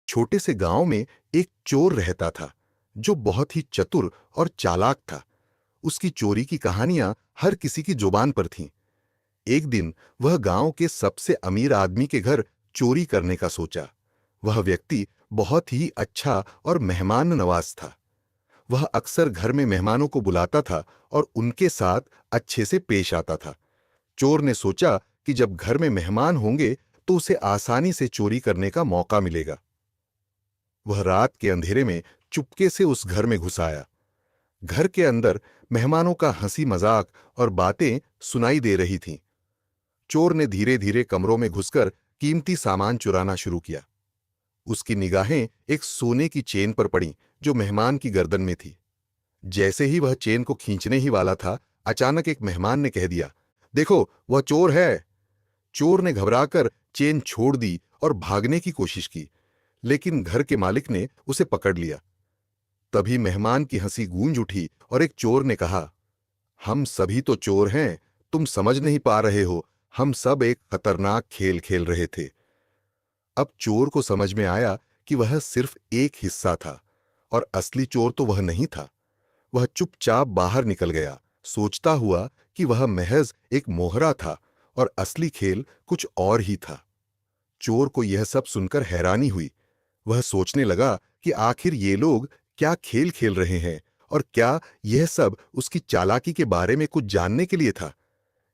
छोटे से गांव में एक चोर रहता था जो बहुत ही चतुर और चालाक था। उसकी चोरी की कहानियां हर किसी की जुबान पर थीं। एक दिन वह गांव के सबसे अमीर आदमी के घर चोरी करने का सोचा। वह व्यक्ति बहुत ही अच्छा और मेहमान नवाज था। वह अक्सर घर में मेहमानों को बुलाता था और उनके साथ अच्छे से पेश आता था। चोर ने सोचा कि जब घर में मेहमान होंगे तो उसे आसानी से चोरी करने का मौका मिलेगा। वह रात के अंधेरे में चुपके से उस घर में घुस आया। घर के अंदर मेहमानों का हंसी मजाक और बातें सुनाई दे रही थीं। चोर ने धीरे धीरे कमरों में घुसकर कीमती सामान चुराना शुरू किया। उसकी निगाहें एक सोने की चेन पर पड़ीं जो मेहमान की गर्दन में थी। जैसे ही वह चेन को खींचने ही वाला था, अचानक एक मेहमान ने कह दिया, देखो वह चोर है। चोर ने घबराकर चेन छोड़ दी और भागने की कोशिश की, लेकिन घर के मालिक ने उसे पकड़ लिया। तभी मेहमान की हंसी गूंज उठी और एक चोर ने कहा, हम सभी तो चोर हैं, तुम समझ नहीं पा रहे हो, हम सब एक खतरनाक खेल खेल रहे थे। अब चोर को समझ में आया कि वह सिर्फ एक हिस्सा था और असली चोर तो वह नहीं था। वह चुपचाप बाहर निकल गया, सोचता हुआ कि वह महज एक मोहरा था और असली खेल कुछ और ही था। चोर को यह सब सुनकर हैरानी हुई। वह सोचने लगा कि आखिर ये लोग क्या खेल खेल रहे हैं और क्या यह सब उसकी चालाकी के बारे में कुछ जानने के लिए था।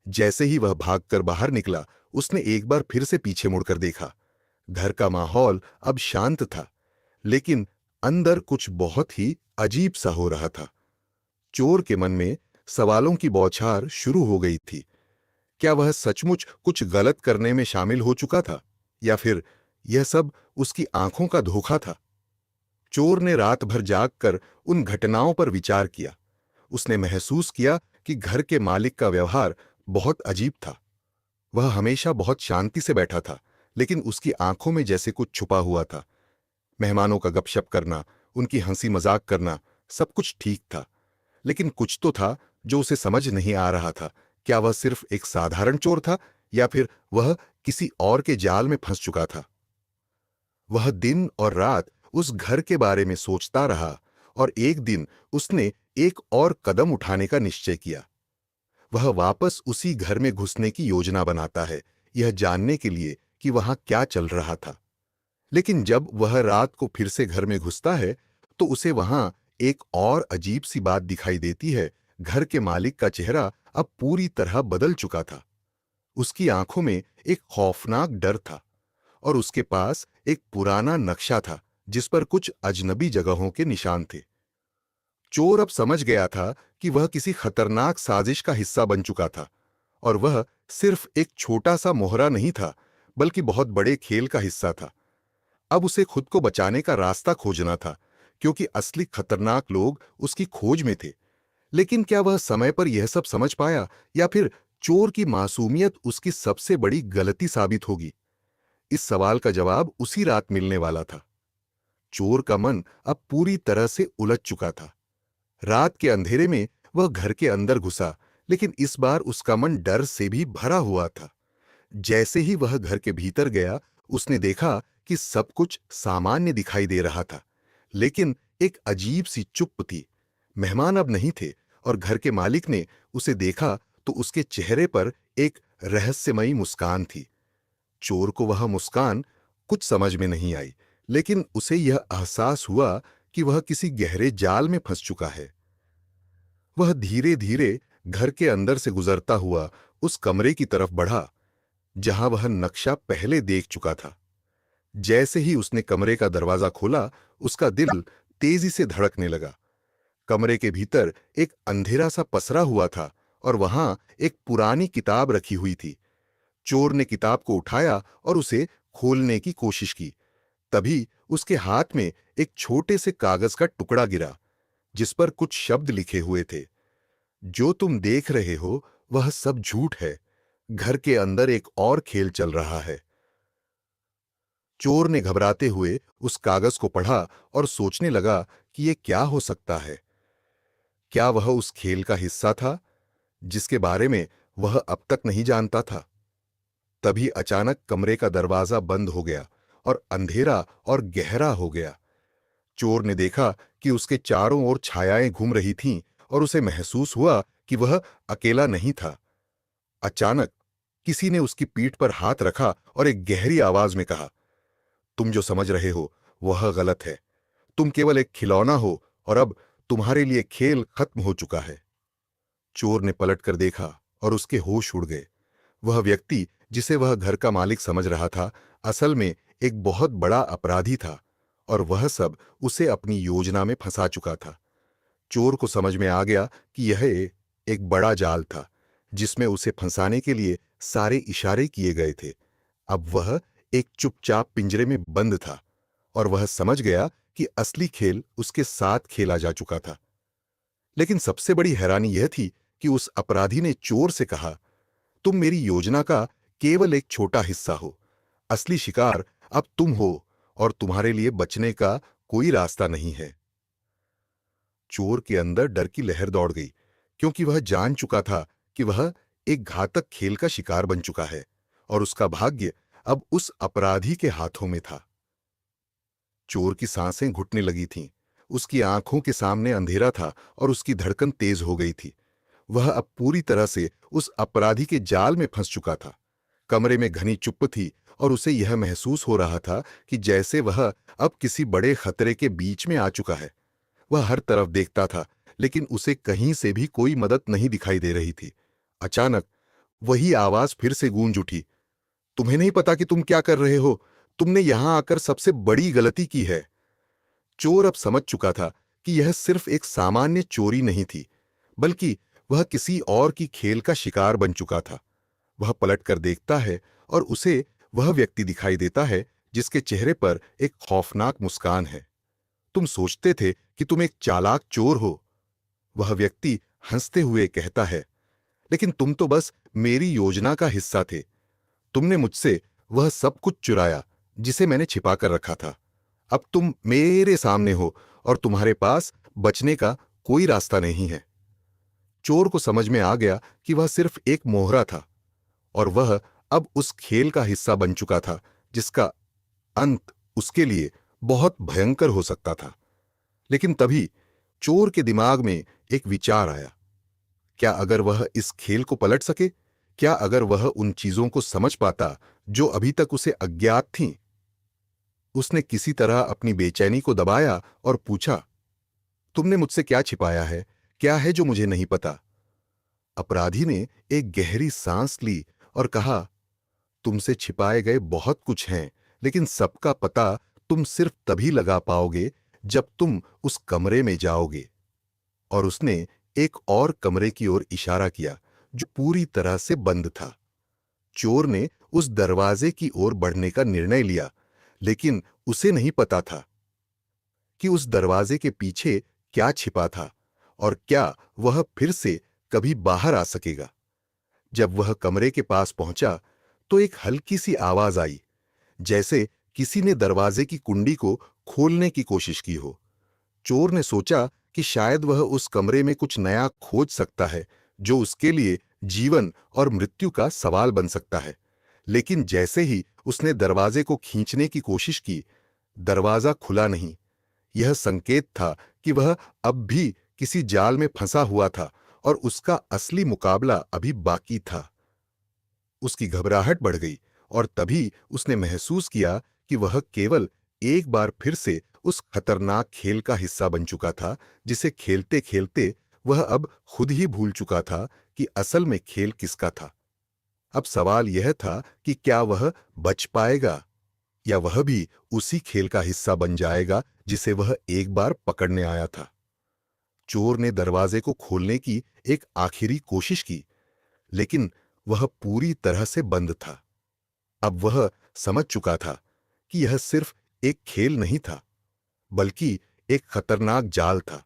जैसे ही वह भागकर बाहर निकला, उसने एक बार फिर से पीछे मुड़कर देखा। घर का माहौल अब शांत था, लेकिन अंदर कुछ बहुत ही अजीब सा हो रहा था। चोर के मन में सवालों की बौछार शुरू हो गई थी। क्या वह सचमुच कुछ गलत करने में शामिल हो चुका था, या फिर यह सब उसकी आंखों का धोखा था? चोर ने रात भर जागकर उन घटनाओं पर विचार किया। उसने महसूस किया कि घर के मालिक का व्यवहार बहुत अजीब था। वह हमेशा बहुत शांति से बैठा था, लेकिन उसकी आंखों में जैसे कुछ छुपा हुआ था। मेहमानों का गपशप करना, उनकी हंसी मजाक करना, सब कुछ ठीक था, लेकिन कुछ तो था जो उसे समझ नहीं आ रहा था। क्या वह सिर्फ एक साधारण चोर था, या फिर वह किसी और के जाल में फंस चुका था? वह दिन और रात उस घर के बारे में सोचता रहा और एक दिन उसने एक और कदम उठाने का निश्चय किया। वह वापस उसी घर में घुसने की योजना बनाता है, यह जानने के लिए कि वहां क्या चल रहा था। लेकिन जब वह रात को फिर से घर में घुसता है, तो उसे वहां एक और अजीब सी बात दिखाई देती है। घर के मालिक का चेहरा अब पूरी तरह बदल चुका था। उसकी आंखों में एक खौफनाक डर था और उसके पास एक पुराना नक्शा था जिस पर कुछ अजनबी जगहों के निशान थे। चोर अब समझ गया था कि वह किसी खतरनाक साजिश का हिस्सा बन चुका था और वह सिर्फ एक छोटा सा मोहरा नहीं था, बल्कि बहुत बड़े खेल का हिस्सा था। अब उसे खुद को बचाने का रास्ता खोजना था, क्योंकि असली खतरनाक लोग उसकी खोज में थे। लेकिन क्या वह समय पर यह सब समझ पाया, या फिर चोर की मासूमियत उसकी सबसे बड़ी गलती साबित होगी? इस सवाल का जवाब उसी रात मिलने वाला था। चोर का मन अब पूरी तरह से उलझ चुका था। रात के अंधेरे में वह घर के अंदर घुसा, लेकिन इस बार उसका मन डर से भी भरा हुआ था। जैसे ही वह घर के भीतर गया, उसने देखा कि सब कुछ सामान्य दिखाई दे रहा था, लेकिन एक अजीब सी चुप्प थी। मेहमान अब नहीं थे और घर के मालिक ने उसे देखा तो उसके चेहरे पर एक रहस्यमयी मुस्कान थी। चोर को वह मुस्कान कुछ समझ में नहीं आई, लेकिन उसे यह एहसास हुआ कि वह किसी गहरे जाल में फंस चुका है। वह धीरे धीरे घर के अंदर से गुजरता हुआ उस कमरे की तरफ बढ़ा जहां वह नक्शा पहले देख चुका था। जैसे ही उसने कमरे का दरवाजा खोला, उसका दिल तेजी से धड़कने लगा। कमरे के भीतर एक अंधेरा सा पसरा हुआ था और वहां एक पुरानी किताब रखी हुई थी। चोर ने किताब को उठाया और उसे खोलने की कोशिश की। तभी उसके हाथ में एक छोटे से कागज का टुकड़ा गिरा, जिस पर कुछ शब्द लिखे हुए थे। जो तुम देख रहे हो वह सब झूठ है। घर के अंदर एक और खेल चल रहा है। चोर ने घबराते हुए उस कागज को पढ़ा और सोचने लगा कि यह क्या हो सकता है। क्या वह उस खेल का हिस्सा था जिसके बारे में वह अब तक नहीं जानता था? तभी अचानक कमरे का दरवाजा बंद हो गया और अंधेरा और गहरा हो गया। चोर ने देखा कि उसके चारों ओर छायाएं घूम रही थीं और उसे महसूस हुआ कि वह अकेला नहीं था। अचानक किसी ने उसकी पीठ पर हाथ रखा और एक गहरी आवाज में कहा, तुम जो समझ रहे हो वह गलत है। तुम केवल एक खिलौना हो और अब तुम्हारे लिए खेल खत्म हो चुका है। चोर ने पलटकर देखा और उसके होश उड़ गए। वह व्यक्ति जिसे वह घर का मालिक समझ रहा था, असल में एक बहुत बड़ा अपराधी था और वह सब उसे अपनी योजना में फंसा चुका था। चोर को समझ में आ गया कि यह एक बड़ा जाल था जिसमें उसे फंसाने के लिए सारे इशारे किए गए थे। अब वह एक चुपचाप पिंजरे में बंद था और वह समझ गया कि असली खेल उसके साथ खेला जा चुका था। लेकिन सबसे बड़ी हैरानी यह थी कि उस अपराधी ने चोर से कहा, तुम मेरी योजना का केवल एक छोटा हिस्सा हो। असली शिकार अब तुम हो और तुम्हारे लिए बचने का कोई रास्ता नहीं है। चोर के अंदर डर की लहर दौड़ गई, क्योंकि वह जान चुका था कि वह एक घातक खेल का शिकार बन चुका है और उसका भाग्य अब उस अपराधी के हाथों में था। चोर की सांसें घुटने लगी थीं, उसकी आंखों के सामने अंधेरा था और उसकी धड़कन तेज हो गई थी। वह अब पूरी तरह से उस अपराधी के जाल में फंस चुका था। कमरे में घनी चुप्प थी और उसे यह महसूस हो रहा था कि जैसे वह अब किसी बड़े खतरे के बीच में आ चुका है। वह हर तरफ देखता था, लेकिन उसे कहीं से भी कोई मदद नहीं दिखाई दे रही थी। अचानक वही आवाज फिर से गूंज उठी, तुम्हें नहीं पता कि तुम क्या कर रहे हो? तुमने यहां आकर सबसे बड़ी गलती की है। चोर अब समझ चुका था कि यह सिर्फ एक सामान्य चोरी नहीं थी, बल्कि वह किसी और की खेल का शिकार बन चुका था। वह पलटकर देखता है और उसे वह व्यक्ति दिखाई देता है जिसके चेहरे पर एक खौफनाक मुस्कान है। तुम सोचते थे कि तुम एक चालाक चोर हो, वह व्यक्ति हंसते हुए कहता है, लेकिन तुम तो बस मेरी योजना का हिस्सा थे। तुमने मुझसे वह सब कुछ चुराया जिसे मैंने छिपा कर रखा था। अब तुम मेरे सामने हो और तुम्हारे पास बचने का कोई रास्ता नहीं है। चोर को समझ में आ गया कि वह सिर्फ एक मोहरा था और वह अब उस खेल का हिस्सा बन चुका था जिसका अंत उसके लिए बहुत भयंकर हो सकता था। लेकिन तभी चोर के दिमाग में एक विचार आया, क्या अगर वह इस खेल को पलट सके? क्या अगर वह उन चीजों को समझ पाता जो अभी तक उसे अज्ञात थीं? उसने किसी तरह अपनी बेचैनी को दबाया और पूछा, तुमने मुझसे क्या छिपाया है? क्या है जो मुझे नहीं पता? अपराधी ने एक गहरी सांस ली और कहा, तुमसे छिपाए गए बहुत कुछ हैं, लेकिन सबका पता तुम सिर्फ तभी लगा पाओगे जब तुम उस कमरे में जाओगे। और उसने एक और कमरे की ओर इशारा किया जो पूरी तरह से बंद था। चोर ने उस दरवाजे की ओर बढ़ने का निर्णय लिया, लेकिन उसे नहीं पता था कि उस दरवाजे के पीछे क्या छिपा था और क्या वह फिर से कभी बाहर आ सकेगा। जब वह कमरे के पास पहुंचा तो एक हल्की सी आवाज आई, जैसे किसी ने दरवाजे की कुंडी को खोलने की कोशिश की हो। चोर ने सोचा कि शायद वह उस कमरे में कुछ नया खोज सकता है जो उसके लिए जीवन और मृत्यु का सवाल बन सकता है। लेकिन जैसे ही उसने दरवाजे को खींचने की कोशिश की, दरवाजा खुला नहीं। यह संकेत था कि वह अब भी किसी जाल में फंसा हुआ था और उसका असली मुकाबला अभी बाकी था। उसकी घबराहट बढ़ गई और तभी उसने महसूस किया कि वह केवल एक बार फिर से उस खतरनाक खेल का हिस्सा बन चुका था जिसे खेलते खेलते वह अब खुद ही भूल चुका था कि असल में खेल किसका था। अब सवाल यह था कि क्या वह बच पाएगा या वह भी उसी खेल का हिस्सा बन जाएगा जिसे वह एक बार पकड़ने आया था। चोर ने दरवाजे को खोलने की एक आखिरी कोशिश की, लेकिन वह पूरी तरह से बंद था। अब वह समझ चुका था कि यह सिर्फ एक खेल नहीं था, बल्कि एक खतरनाक जाल था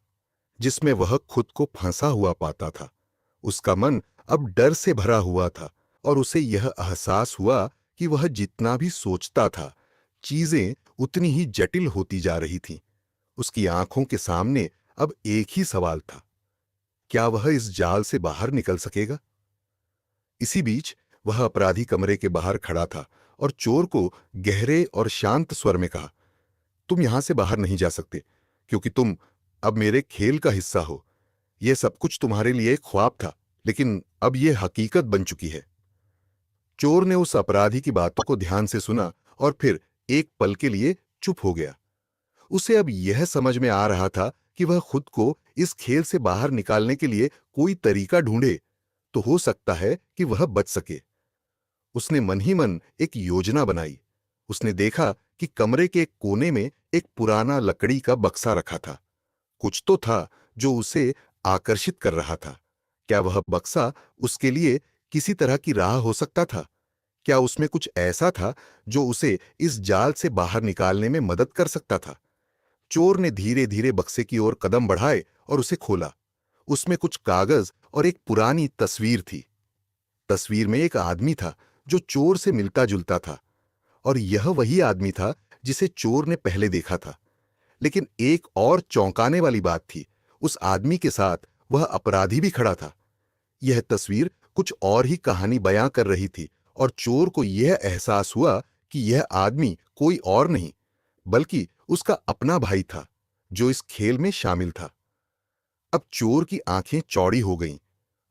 जिसमें वह खुद को फंसा हुआ पाता था। उसका मन अब डर से भरा हुआ था और उसे यह एहसास हुआ कि वह जितना भी सोचता था, चीजें उतनी ही जटिल होती जा रही थीं। उसकी आंखों के सामने अब एक ही सवाल था, क्या वह इस जाल से बाहर निकल सकेगा? इसी बीच वह अपराधी कमरे के बाहर खड़ा था और चोर को गहरे और शांत स्वर में कहा, तुम यहां से बाहर नहीं जा सकते, क्योंकि तुम अब मेरे खेल का हिस्सा हो। यह सब कुछ तुम्हारे लिए एक ख्वाब था, लेकिन अब यह हकीकत बन चुकी है। चोर ने उस अपराधी की बातों को ध्यान से सुना और फिर एक पल के लिए चुप हो गया। उसे अब यह समझ में आ रहा था कि वह खुद को इस खेल से बाहर निकालने के लिए कोई तरीका ढूंढे तो हो सकता है कि वह बच सके। उसने मन ही मन एक योजना बनाई। उसने देखा कि कमरे के एक कोने में एक पुराना लकड़ी का बक्सा रखा था। कुछ तो था जो उसे आकर्षित कर रहा था। क्या वह बक्सा उसके लिए किसी तरह की राह हो सकता था? क्या उसमें कुछ ऐसा था जो उसे इस जाल से बाहर निकालने में मदद कर सकता था? चोर ने धीरे धीरे बक्से की ओर कदम बढ़ाए और उसे खोला। उसमें कुछ कागज और एक पुरानी तस्वीर थी। तस्वीर में एक आदमी था जो चोर से मिलता जुलता था, और यह वही आदमी था जिसे चोर ने पहले देखा था। लेकिन एक और चौंकाने वाली बात थी, उस आदमी के साथ वह अपराधी भी खड़ा था। यह तस्वीर कुछ और ही कहानी बयां कर रही थी, और चोर को यह एहसास हुआ कि यह आदमी कोई और नहीं बल्कि उसका अपना भाई था, जो इस खेल में शामिल था। अब चोर की आंखें चौड़ी हो गईं।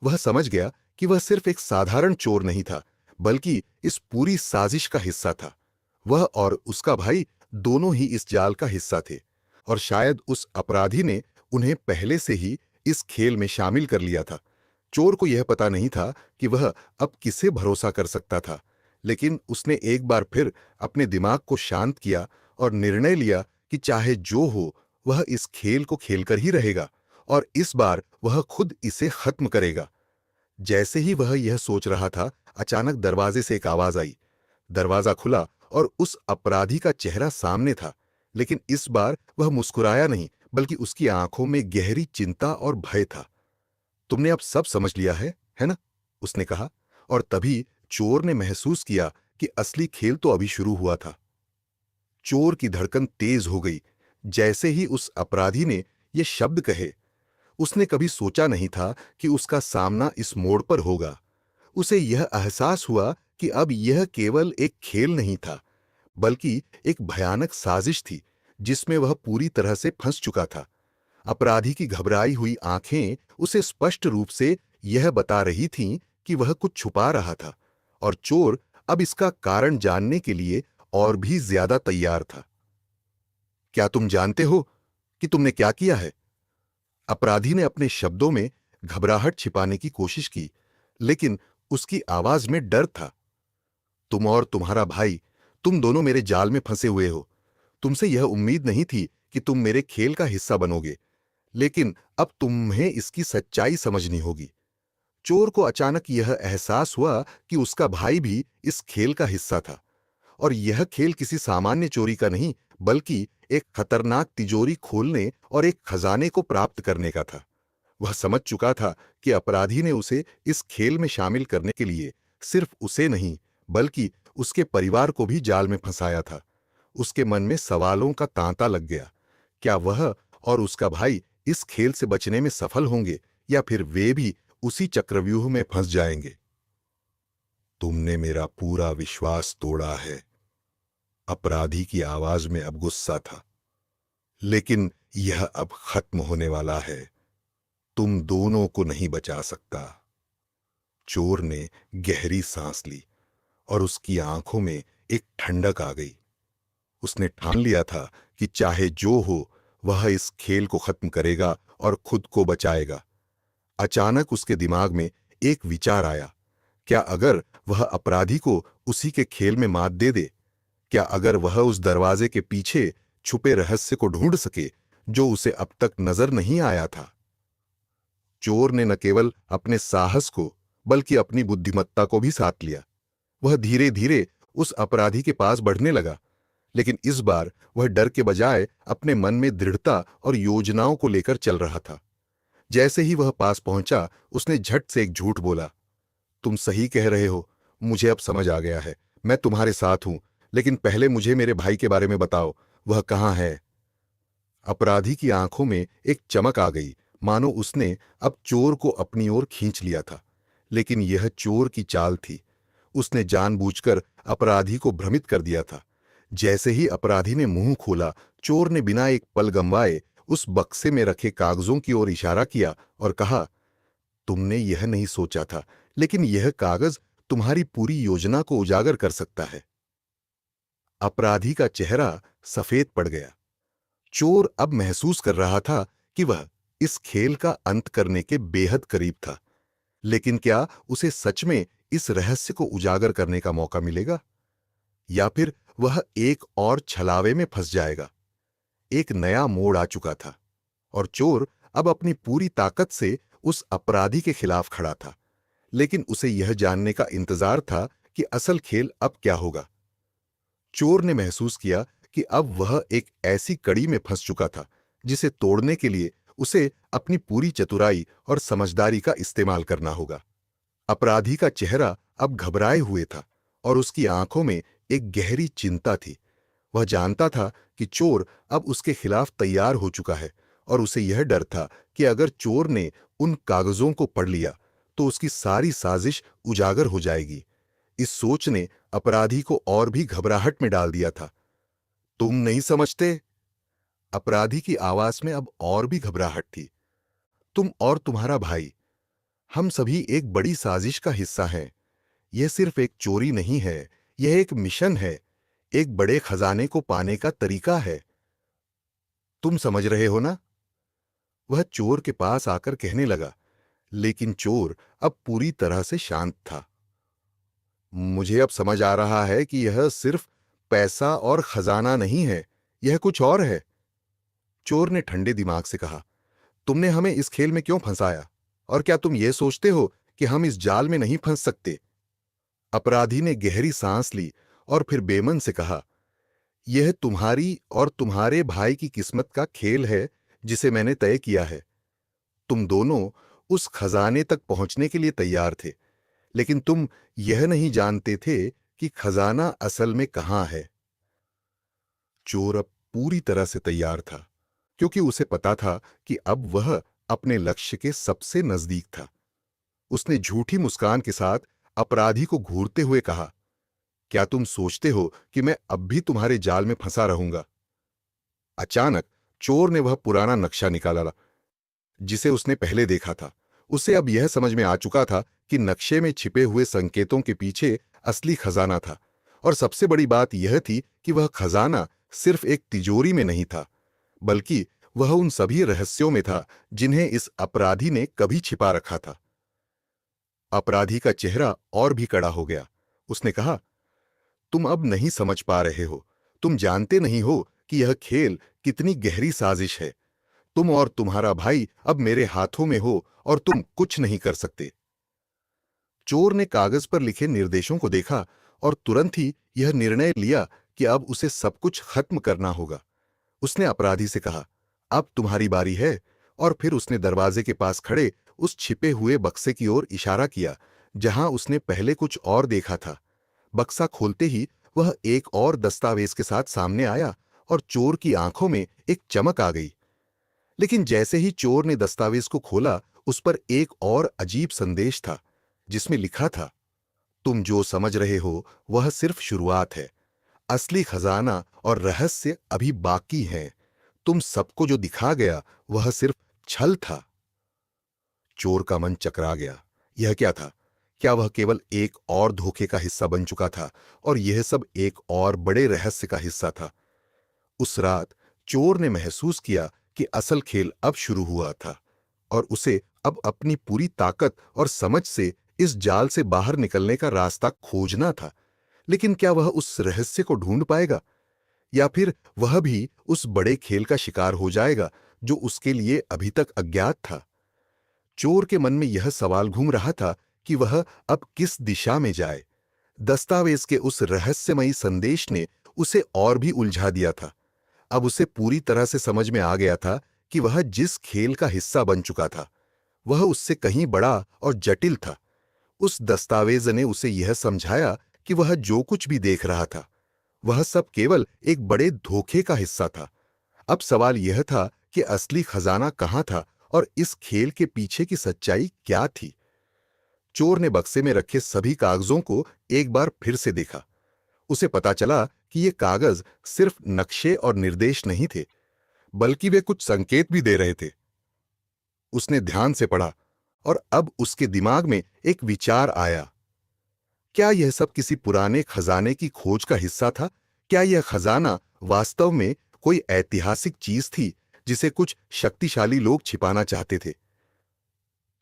वह समझ गया कि वह सिर्फ एक साधारण चोर नहीं था, बल्कि इस पूरी साजिश का हिस्सा था। वह और उसका भाई दोनों ही इस जाल का हिस्सा थे, और शायद उस अपराधी ने उन्हें पहले से ही इस खेल में शामिल कर लिया था। चोर को यह पता नहीं था कि वह अब किसे भरोसा कर सकता था, लेकिन उसने एक बार फिर अपने दिमाग को शांत किया और निर्णय लिया कि चाहे जो हो, वह इस खेल को खेलकर ही रहेगा, और इस बार वह खुद इसे खत्म करेगा। जैसे ही वह यह सोच रहा था, अचानक दरवाजे से एक आवाज आई। दरवाजा खुला और उस अपराधी का चेहरा सामने था, लेकिन इस बार वह मुस्कुराया नहीं, बल्कि उसकी आंखों में गहरी चिंता और भय था। तुमने अब सब समझ लिया है ना? उसने कहा, और तभी चोर ने महसूस किया कि असली खेल तो अभी शुरू हुआ था। चोर की धड़कन तेज हो गई जैसे ही उस अपराधी ने ये शब्द कहे। उसने कभी सोचा नहीं था कि उसका सामना इस मोड़ पर होगा। उसे यह एहसास हुआ कि अब यह केवल एक खेल नहीं था, बल्कि एक भयानक साजिश थी जिसमें वह पूरी तरह से फंस चुका था। अपराधी की घबराई हुई आंखें उसे स्पष्ट रूप से यह बता रही थीं कि वह कुछ छुपा रहा था, और चोर अब इसका कारण जानने के लिए और भी ज्यादा तैयार था। क्या तुम जानते हो कि तुमने क्या किया है? अपराधी ने अपने शब्दों में घबराहट छिपाने की कोशिश की, लेकिन उसकी आवाज में डर था। तुम और तुम्हारा भाई, तुम दोनों मेरे जाल में फंसे हुए हो। तुमसे यह उम्मीद नहीं थी कि तुम मेरे खेल का हिस्सा बनोगे, लेकिन अब तुम्हें इसकी सच्चाई समझनी होगी। चोर को अचानक यह एहसास हुआ कि उसका भाई भी इस खेल का हिस्सा था, और यह खेल किसी सामान्य चोरी का नहीं, बल्कि एक खतरनाक तिजोरी खोलने और एक खजाने को प्राप्त करने का था। वह समझ चुका था कि अपराधी ने उसे इस खेल में शामिल करने के लिए सिर्फ उसे नहीं, बल्कि उसके परिवार को भी जाल में फंसाया था। उसके मन में सवालों का तांता लग गया। क्या वह और उसका भाई इस खेल से बचने में सफल होंगे, या फिर वे भी उसी चक्रव्यूह में फंस जाएंगे? तुमने मेरा पूरा विश्वास तोड़ा है। अपराधी की आवाज में अब गुस्सा था। लेकिन यह अब खत्म होने वाला है। तुम दोनों को नहीं बचा सकता। चोर ने गहरी सांस ली और उसकी आंखों में एक ठंडक आ गई। उसने ठान लिया था कि चाहे जो हो, वह इस खेल को खत्म करेगा और खुद को बचाएगा। अचानक उसके दिमाग में एक विचार आया। क्या अगर वह अपराधी को उसी के खेल में मात दे दे? क्या अगर वह उस दरवाजे के पीछे छुपे रहस्य को ढूंढ सके जो उसे अब तक नजर नहीं आया था? चोर ने न केवल अपने साहस को, बल्कि अपनी बुद्धिमत्ता को भी साथ लिया। वह धीरे धीरे उस अपराधी के पास बढ़ने लगा, लेकिन इस बार वह डर के बजाय अपने मन में दृढ़ता और योजनाओं को लेकर चल रहा था। जैसे ही वह पास पहुंचा, उसने झट से एक झूठ बोला। तुम सही कह रहे हो, मुझे अब समझ आ गया है। मैं तुम्हारे साथ हूं, लेकिन पहले मुझे मेरे भाई के बारे में बताओ। वह कहाँ है? अपराधी की आंखों में एक चमक आ गई, मानो उसने अब चोर को अपनी ओर खींच लिया था। लेकिन यह चोर की चाल थी। उसने जानबूझकर अपराधी को भ्रमित कर दिया था। जैसे ही अपराधी ने मुंह खोला, चोर ने बिना एक पल गंवाए उस बक्से में रखे कागजों की ओर इशारा किया और कहा, तुमने यह नहीं सोचा था, लेकिन यह कागज तुम्हारी पूरी योजना को उजागर कर सकता है। अपराधी का चेहरा सफेद पड़ गया। चोर अब महसूस कर रहा था कि वह इस खेल का अंत करने के बेहद करीब था। लेकिन क्या उसे सच में इस रहस्य को उजागर करने का मौका मिलेगा, या फिर वह एक और छलावे में फंस जाएगा? एक नया मोड़ आ चुका था और चोर अब अपनी पूरी ताकत से उस अपराधी के खिलाफ खड़ा था। लेकिन उसे यह जानने का इंतजार था कि असल खेल अब क्या होगा। चोर ने महसूस किया कि अब वह एक ऐसी कड़ी में फंस चुका था जिसे तोड़ने के लिए उसे अपनी पूरी चतुराई और समझदारी का इस्तेमाल करना होगा। अपराधी का चेहरा अब घबराए हुए था और उसकी आंखों में एक गहरी चिंता थी। वह जानता था कि चोर अब उसके खिलाफ तैयार हो चुका है और उसे यह डर था कि अगर चोर ने उन कागजों को पढ़ लिया तो उसकी सारी साजिश उजागर हो जाएगी। इस सोच ने अपराधी को और भी घबराहट में डाल दिया था। तुम नहीं समझते? अपराधी की आवाज में अब और भी घबराहट थी। तुम और तुम्हारा भाई, हम सभी एक बड़ी साजिश का हिस्सा हैं। यह सिर्फ एक चोरी नहीं है, यह एक मिशन है, एक बड़े खजाने को पाने का तरीका है। तुम समझ रहे हो ना? वह चोर के पास आकर कहने लगा, लेकिन चोर अब पूरी तरह से शांत था। मुझे अब समझ आ रहा है कि यह सिर्फ पैसा और खजाना नहीं है, यह कुछ और है। चोर ने ठंडे दिमाग से कहा, तुमने हमें इस खेल में क्यों फंसाया, और क्या तुम ये सोचते हो कि हम इस जाल में नहीं फंस सकते? अपराधी ने गहरी सांस ली और फिर बेमन से कहा, यह तुम्हारी और तुम्हारे भाई की किस्मत का खेल है जिसे मैंने तय किया है। तुम दोनों उस खजाने तक पहुंचने के लिए तैयार थे, लेकिन तुम यह नहीं जानते थे कि खजाना असल में कहां है। चोर अब पूरी तरह से तैयार था, क्योंकि उसे पता था कि अब वह अपने लक्ष्य के सबसे नजदीक था। उसने झूठी मुस्कान के साथ अपराधी को घूरते हुए कहा, क्या तुम सोचते हो कि मैं अब भी तुम्हारे जाल में फंसा रहूंगा? अचानक चोर ने वह पुराना नक्शा निकाला जिसे उसने पहले देखा था। उसे अब यह समझ में आ चुका था कि नक्शे में छिपे हुए संकेतों के पीछे असली खजाना था। और सबसे बड़ी बात यह थी कि वह खजाना सिर्फ एक तिजोरी में नहीं था, बल्कि वह उन सभी रहस्यों में था जिन्हें इस अपराधी ने कभी छिपा रखा था। अपराधी का चेहरा और भी कड़ा हो गया। उसने कहा, तुम अब नहीं समझ पा रहे हो। तुम जानते नहीं हो कि यह खेल कितनी गहरी साजिश है। तुम और तुम्हारा भाई अब मेरे हाथों में हो और तुम कुछ नहीं कर सकते। चोर ने कागज पर लिखे निर्देशों को देखा और तुरंत ही यह निर्णय लिया कि अब उसे सब कुछ खत्म करना होगा। उसने अपराधी से कहा, अब तुम्हारी बारी है, और फिर उसने दरवाजे के पास खड़े उस छिपे हुए बक्से की ओर इशारा किया जहां उसने पहले कुछ और देखा था। बक्सा खोलते ही वह एक और दस्तावेज के साथ सामने आया और चोर की आंखों में एक चमक आ गई। लेकिन जैसे ही चोर ने दस्तावेज को खोला, उस पर एक और अजीब संदेश था जिसमें लिखा था, तुम जो समझ रहे हो वह सिर्फ शुरुआत है। असली खजाना और रहस्य अभी बाकी हैं। तुम सबको जो दिखा गया वह सिर्फ छल था। चोर का मन चकरा गया। यह क्या था? क्या वह केवल एक और धोखे का हिस्सा बन चुका था और यह सब एक और बड़े रहस्य का हिस्सा था? उस रात चोर ने महसूस किया कि असल खेल अब शुरू हुआ था और उसे अब अपनी पूरी ताकत और समझ से इस जाल से बाहर निकलने का रास्ता खोजना था। लेकिन क्या वह उस रहस्य को ढूंढ पाएगा, या फिर वह भी उस बड़े खेल का शिकार हो जाएगा जो उसके लिए अभी तक अज्ञात था? चोर के मन में यह सवाल घूम रहा था कि वह अब किस दिशा में जाए। दस्तावेज के उस रहस्यमयी संदेश ने उसे और भी उलझा दिया था। अब उसे पूरी तरह से समझ में आ गया था कि वह जिस खेल का हिस्सा बन चुका था वह उससे कहीं बड़ा और जटिल था। उस दस्तावेज ने उसे यह समझाया कि वह जो कुछ भी देख रहा था वह सब केवल एक बड़े धोखे का हिस्सा था। अब सवाल यह था कि असली खजाना कहां था और इस खेल के पीछे की सच्चाई क्या थी। चोर ने बक्से में रखे सभी कागजों को एक बार फिर से देखा। उसे पता चला कि ये कागज सिर्फ नक्शे और निर्देश नहीं थे, बल्कि वे कुछ संकेत भी दे रहे थे। उसने ध्यान से पढ़ा और अब उसके दिमाग में एक विचार आया। क्या यह सब किसी पुराने खजाने की खोज का हिस्सा था? क्या यह खजाना वास्तव में कोई ऐतिहासिक चीज थी जिसे कुछ शक्तिशाली लोग छिपाना चाहते थे?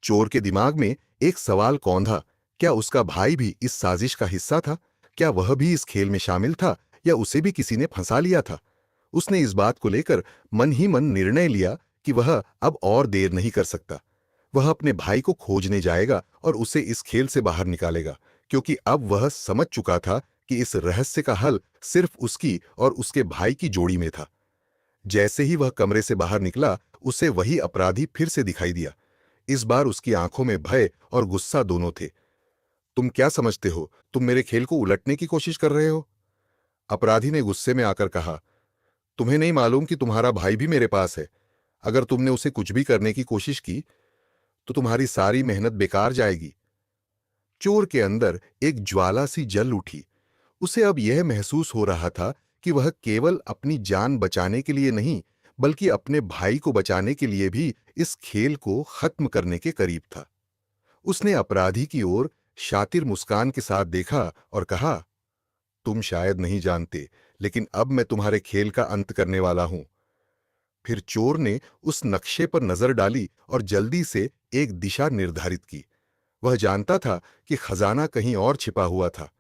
चोर के दिमाग में एक सवाल कौंधा। क्या उसका भाई भी इस साजिश का हिस्सा था? क्या वह भी इस खेल में शामिल था, या उसे भी किसी ने फंसा लिया था? उसने इस बात को लेकर मन ही मन निर्णय लिया कि वह अब और देर नहीं कर सकता। वह अपने भाई को खोजने जाएगा और उसे इस खेल से बाहर निकालेगा, क्योंकि अब वह समझ चुका था कि इस रहस्य का हल सिर्फ उसकी और उसके भाई की जोड़ी में था। जैसे ही वह कमरे से बाहर निकला, उसे वही अपराधी फिर से दिखाई दिया। इस बार उसकी आंखों में भय और गुस्सा दोनों थे। तुम क्या समझते हो? तुम मेरे खेल को उलटने की कोशिश कर रहे हो? अपराधी ने गुस्से में आकर कहा। तुम्हें नहीं मालूम कि तुम्हारा भाई भी मेरे पास है? अगर तुमने उसे कुछ भी करने की कोशिश की तो तुम्हारी सारी मेहनत बेकार जाएगी। चोर के अंदर एक ज्वाला सी जल उठी। उसे अब यह महसूस हो रहा था कि वह केवल अपनी जान बचाने के लिए नहीं, बल्कि अपने भाई को बचाने के लिए भी इस खेल को खत्म करने के करीब था। उसने अपराधी की ओर शातिर मुस्कान के साथ देखा और कहा, तुम शायद नहीं जानते, लेकिन अब मैं तुम्हारे खेल का अंत करने वाला हूं। फिर चोर ने उस नक्शे पर नजर डाली और जल्दी से एक दिशा निर्धारित की। वह जानता था कि खजाना कहीं और छिपा हुआ था,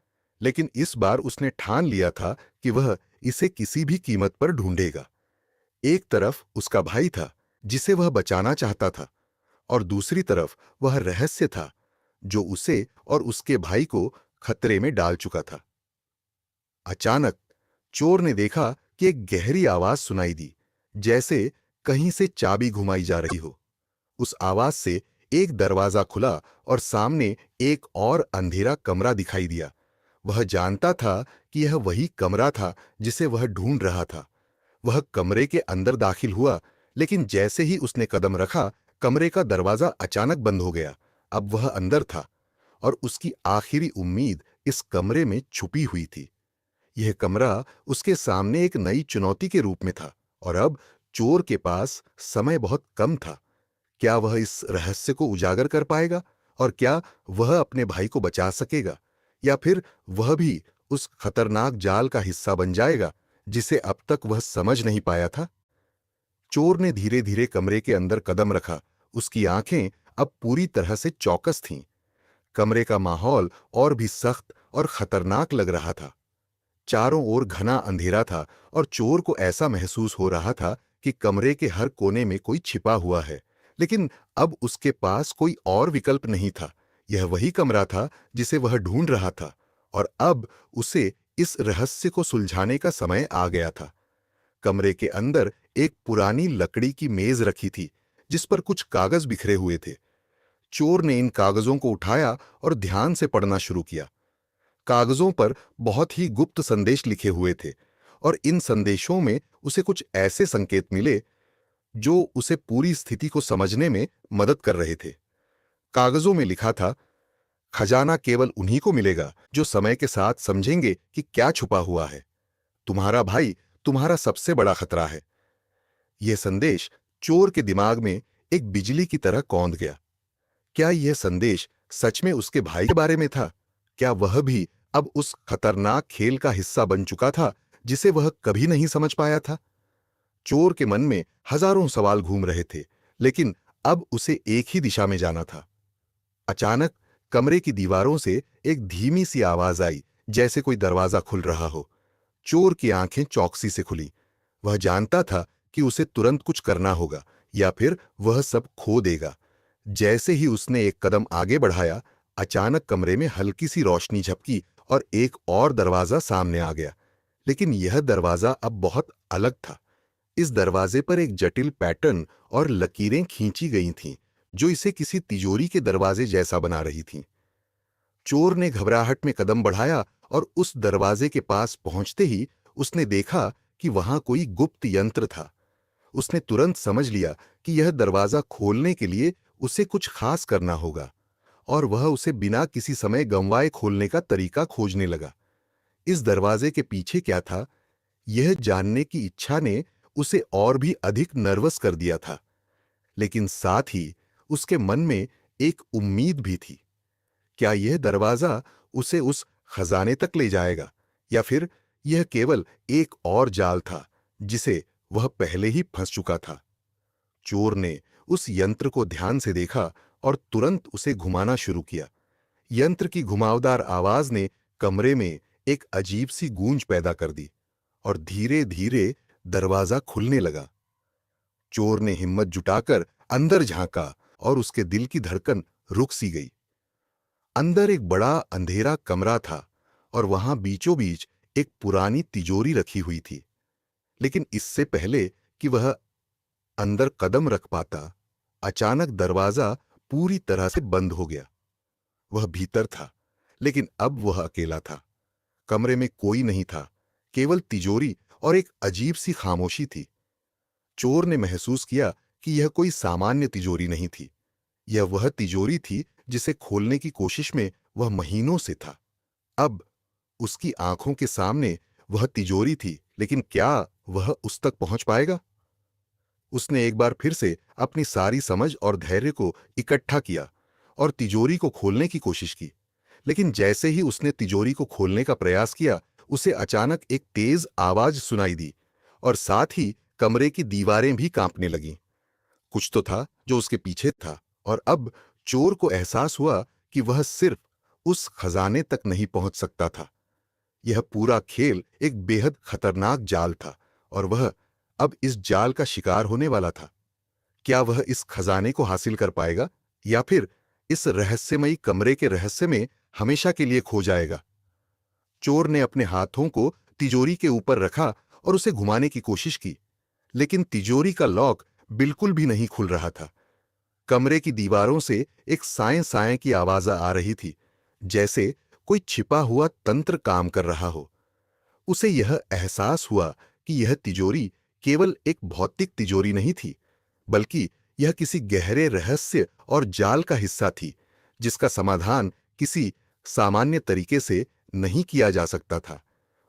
लेकिन इस बार उसने ठान लिया था कि वह इसे किसी भी कीमत पर ढूंढेगा। एक तरफ उसका भाई था, जिसे वह बचाना चाहता था, और दूसरी तरफ वह रहस्य था जो उसे और उसके भाई को खतरे में डाल चुका था। अचानक चोर ने देखा कि एक गहरी आवाज सुनाई दी, जैसे कहीं से चाबी घुमाई जा रही हो। उस आवाज से एक दरवाजा खुला और सामने एक और अंधेरा कमरा दिखाई दिया। वह जानता था कि यह वही कमरा था जिसे वह ढूंढ रहा था। वह कमरे के अंदर दाखिल हुआ, लेकिन जैसे ही उसने कदम रखा, कमरे का दरवाजा अचानक बंद हो गया। अब वह अंदर था, और उसकी आखिरी उम्मीद इस कमरे में छुपी हुई थी। यह कमरा उसके सामने एक नई चुनौती के रूप में था, और अब चोर के पास समय बहुत कम था। क्या वह इस रहस्य को उजागर कर पाएगा, और क्या वह अपने भाई को बचा सकेगा, या फिर वह भी उस खतरनाक जाल का हिस्सा बन जाएगा जिसे अब तक वह समझ नहीं पाया था? चोर ने धीरे धीरे कमरे के अंदर कदम रखा। उसकी आंखें अब पूरी तरह से चौकस थीं। कमरे का माहौल और भी सख्त और खतरनाक लग रहा था। चारों ओर घना अंधेरा था, और चोर को ऐसा महसूस हो रहा था कि कमरे के हर कोने में कोई छिपा हुआ है। लेकिन अब उसके पास कोई और विकल्प नहीं था। यह वही कमरा था जिसे वह ढूंढ रहा था, और अब उसे इस रहस्य को सुलझाने का समय आ गया था। कमरे के अंदर एक पुरानी लकड़ी की मेज रखी थी, जिस पर कुछ कागज बिखरे हुए थे। चोर ने इन कागजों को उठाया और ध्यान से पढ़ना शुरू किया। कागजों पर बहुत ही गुप्त संदेश लिखे हुए थे, और इन संदेशों में उसे कुछ ऐसे संकेत मिले जो उसे पूरी स्थिति को समझने में मदद कर रहे थे। कागजों में लिखा था, खजाना केवल उन्हीं को मिलेगा जो समय के साथ समझेंगे कि क्या छुपा हुआ है। तुम्हारा भाई तुम्हारा सबसे बड़ा खतरा है। यह संदेश चोर के दिमाग में एक बिजली की तरह कौंध गया। क्या यह संदेश सच में उसके भाई के बारे में था? क्या वह भी अब उस खतरनाक खेल का हिस्सा बन चुका था जिसे वह कभी नहीं समझ पाया था? चोर के मन में हजारों सवाल घूम रहे थे, लेकिन अब उसे एक ही दिशा में जाना था। अचानक कमरे की दीवारों से एक धीमी सी आवाज आई, जैसे कोई दरवाजा खुल रहा हो। चोर की आंखें चौकसी से खुली। वह जानता था कि उसे तुरंत कुछ करना होगा, या फिर वह सब खो देगा। जैसे ही उसने एक कदम आगे बढ़ाया, अचानक कमरे में हल्की सी रोशनी झपकी और एक और दरवाजा सामने आ गया। लेकिन यह दरवाजा अब बहुत अलग था। इस दरवाजे पर एक जटिल पैटर्न और लकीरें खींची गई थीं, जो इसे किसी तिजोरी के दरवाजे जैसा बना रही थीं। चोर ने घबराहट में कदम बढ़ाया, और उस दरवाजे के पास पहुंचते ही उसने देखा कि वहां कोई गुप्त यंत्र था। उसने तुरंत समझ लिया कि यह दरवाजा खोलने के लिए उसे कुछ खास करना होगा, और वह उसे बिना किसी समय गंवाए खोलने का तरीका खोजने लगा। इस दरवाजे के पीछे क्या था, यह जानने की इच्छा ने उसे और भी अधिक नर्वस कर दिया था। लेकिन साथ ही उसके मन में एक उम्मीद भी थी। क्या यह दरवाजा उसे उस खजाने तक ले जाएगा, या फिर यह केवल एक और जाल था जिसे वह पहले ही फंस चुका था। चोर ने उस यंत्र को ध्यान से देखा और तुरंत उसे घुमाना शुरू किया। यंत्र की घुमावदार आवाज ने कमरे में एक अजीब सी गूंज पैदा कर दी और धीरे धीरे दरवाजा खुलने लगा। चोर ने हिम्मत जुटाकर अंदर झांका और उसके दिल की धड़कन रुक सी गई। अंदर एक बड़ा अंधेरा कमरा था और वहां बीचों बीच एक पुरानी तिजोरी रखी हुई थी। लेकिन इससे पहले कि वह अंदर कदम रख पाता, अचानक दरवाजा पूरी तरह से बंद हो गया। वह भीतर था, लेकिन अब वह अकेला था। कमरे में कोई नहीं था, केवल तिजोरी और एक अजीब सी खामोशी थी। चोर ने महसूस किया कि यह कोई सामान्य तिजोरी नहीं थी। यह वह तिजोरी थी जिसे खोलने की कोशिश में वह महीनों से था। अब उसकी आंखों के सामने वह तिजोरी थी, लेकिन क्या वह उस तक पहुंच पाएगा? उसने एक बार फिर से अपनी सारी समझ और धैर्य को इकट्ठा किया और तिजोरी को खोलने की कोशिश की। लेकिन जैसे ही उसने तिजोरी को खोलने का प्रयास किया, उसे अचानक एक तेज आवाज सुनाई दी और साथ ही कमरे की दीवारें भी कांपने लगीं। कुछ तो था जो उसके पीछे था, और अब चोर को एहसास हुआ कि वह सिर्फ उस खजाने तक नहीं पहुंच सकता था। यह पूरा खेल एक बेहद खतरनाक जाल था और वह अब इस जाल का शिकार होने वाला था। क्या वह इस खजाने को हासिल कर पाएगा, या फिर इस रहस्यमयी कमरे के रहस्य में हमेशा के लिए खो जाएगा? चोर ने अपने हाथों को तिजोरी के ऊपर रखा और उसे घुमाने की कोशिश की, लेकिन तिजोरी का लॉक बिल्कुल भी नहीं खुल रहा था। कमरे की दीवारों से एक साएं साएं की आवाज आ रही थी, जैसे कोई छिपा हुआ तंत्र काम कर रहा हो। उसे यह एहसास हुआ कि यह तिजोरी केवल एक भौतिक तिजोरी नहीं थी, बल्कि यह किसी गहरे रहस्य और जाल का हिस्सा थी, जिसका समाधान किसी सामान्य तरीके से नहीं किया जा सकता था।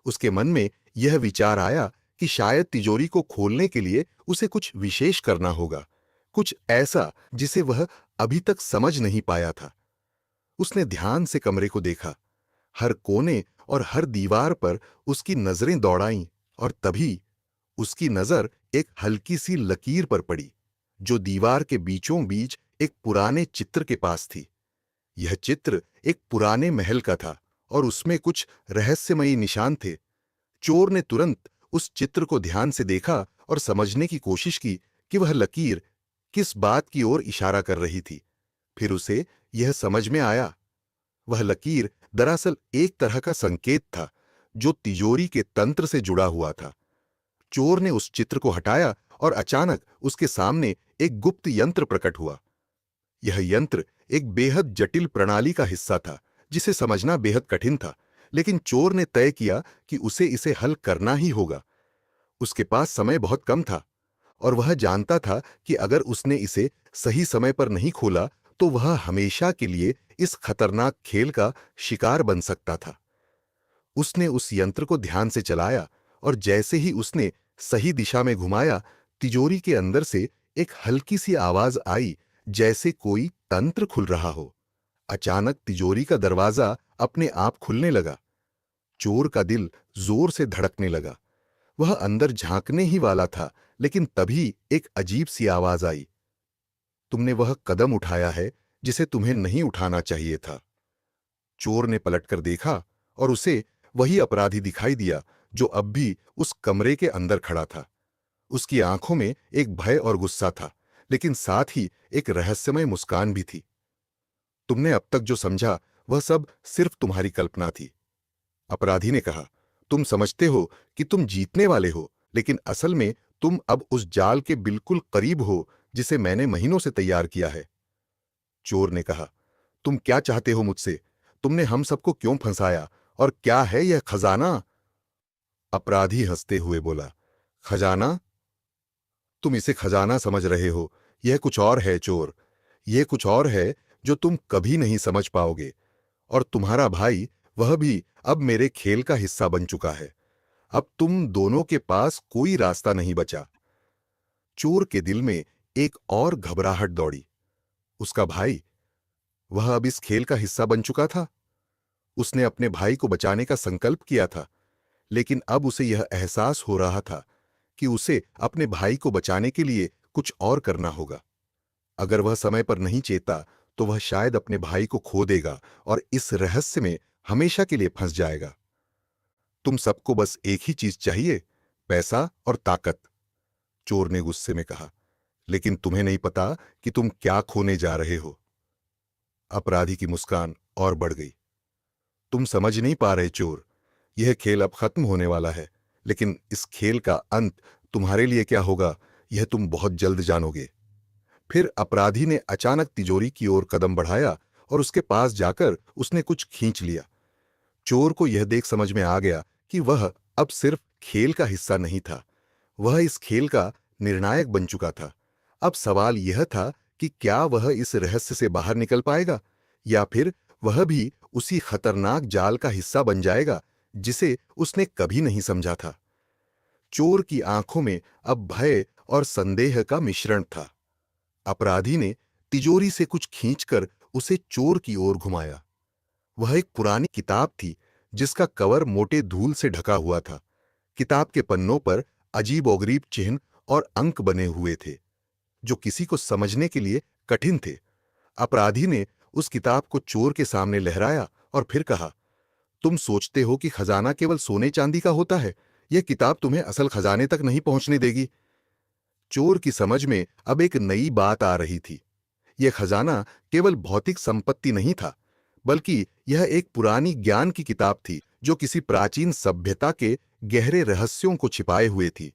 उसके मन में यह विचार आया कि शायद तिजोरी को खोलने के लिए उसे कुछ विशेष करना होगा, कुछ ऐसा जिसे वह अभी तक समझ नहीं पाया था। उसने ध्यान से कमरे को देखा। हर कोने और हर दीवार पर उसकी नजरें दौड़ाईं, और तभी उसकी नजर एक हल्की सी लकीर पर पड़ी, जो दीवार के बीचों बीच एक पुराने चित्र के पास थी। यह चित्र एक पुराने महल का था और उसमें कुछ रहस्यमयी निशान थे। चोर ने तुरंत उस चित्र को ध्यान से देखा और समझने की कोशिश की कि वह लकीर किस बात की ओर इशारा कर रही थी। फिर उसे यह समझ में आया, वह लकीर दरअसल एक तरह का संकेत था जो तिजोरी के तंत्र से जुड़ा हुआ था। चोर ने उस चित्र को हटाया और अचानक उसके सामने एक गुप्त यंत्र प्रकट हुआ। यह यंत्र एक बेहद जटिल प्रणाली का हिस्सा था, जिसे समझना बेहद कठिन था, लेकिन चोर ने तय किया कि उसे इसे हल करना ही होगा। उसके पास समय बहुत कम था और वह जानता था कि अगर उसने इसे सही समय पर नहीं खोला तो वह हमेशा के लिए इस खतरनाक खेल का शिकार बन सकता था। उसने उस यंत्र को ध्यान से चलाया और जैसे ही उसने सही दिशा में घुमाया, तिजोरी के अंदर से एक हल्की सी आवाज आई, जैसे कोई तंत्र खुल रहा हो। अचानक तिजोरी का दरवाजा अपने आप खुलने लगा। चोर का दिल जोर से धड़कने लगा। वह अंदर झांकने ही वाला था, लेकिन तभी एक अजीब सी आवाज आई, तुमने वह कदम उठाया है जिसे तुम्हें नहीं उठाना चाहिए था। चोर ने पलटकर देखा और उसे वही अपराधी दिखाई दिया जो अब भी उस कमरे के अंदर खड़ा था। उसकी आंखों में एक भय और गुस्सा था, लेकिन साथ ही एक रहस्यमय मुस्कान भी थी। तुमने अब तक जो समझा वह सब सिर्फ तुम्हारी कल्पना थी, अपराधी ने कहा। तुम समझते हो कि तुम जीतने वाले हो, लेकिन असल में तुम अब उस जाल के बिल्कुल करीब हो जिसे मैंने महीनों से तैयार किया है। चोर ने कहा, तुम क्या चाहते हो मुझसे? तुमने हम सबको क्यों फंसाया, और क्या है यह खजाना? अपराधी हंसते हुए बोला, खजाना? तुम इसे खजाना समझ रहे हो, यह कुछ और है चोर। यह कुछ और है जो तुम कभी नहीं समझ पाओगे। और तुम्हारा भाई, वह भी अब मेरे खेल का हिस्सा बन चुका है। अब तुम दोनों के पास कोई रास्ता नहीं बचा। चोर के दिल में एक और घबराहट दौड़ी। उसका भाई, वह अब इस खेल का हिस्सा बन चुका था। उसने अपने भाई को बचाने का संकल्प किया था, लेकिन अब उसे यह एहसास हो रहा था कि उसे अपने भाई को बचाने के लिए कुछ और करना होगा। अगर वह समय पर नहीं चेता तो वह शायद अपने भाई को खो देगा और इस रहस्य में हमेशा के लिए फंस जाएगा। तुम सबको बस एक ही चीज चाहिए, पैसा और ताकत, चोर ने गुस्से में कहा। लेकिन तुम्हें नहीं पता कि तुम क्या खोने जा रहे हो। अपराधी की मुस्कान और बढ़ गई। तुम समझ नहीं पा रहे चोर, यह खेल अब खत्म होने वाला है, लेकिन इस खेल का अंत तुम्हारे लिए क्या होगा, यह तुम बहुत जल्द जानोगे। फिर अपराधी ने अचानक तिजोरी की ओर कदम बढ़ाया और उसके पास जाकर उसने कुछ खींच लिया। चोर को यह देख समझ में आ गया कि वह अब सिर्फ खेल का हिस्सा नहीं था, वह इस खेल का निर्णायक बन चुका था। अब सवाल यह था कि क्या वह इस रहस्य से बाहर निकल पाएगा, या फिर वह भी उसी खतरनाक जाल का हिस्सा बन जाएगा जिसे उसने कभी नहीं समझा था। चोर की आंखों में अब भय और संदेह का मिश्रण था। अपराधी ने तिजोरी से कुछ खींचकर उसे चोर की ओर घुमाया। वह एक पुरानी किताब थी जिसका कवर मोटे धूल से ढका हुआ था। किताब के पन्नों पर अजीबोगरीब चिन्ह और अंक बने हुए थे जो किसी को समझने के लिए कठिन थे। अपराधी ने उस किताब को चोर के सामने लहराया और फिर कहा, तुम सोचते हो कि खजाना केवल सोने चांदी का होता है? यह किताब तुम्हें असल खजाने तक नहीं पहुंचने देगी। चोर की समझ में अब एक नई बात आ रही थी। यह खजाना केवल भौतिक संपत्ति नहीं था, बल्कि यह एक पुरानी ज्ञान की किताब थी जो किसी प्राचीन सभ्यता के गहरे रहस्यों को छिपाए हुए थी।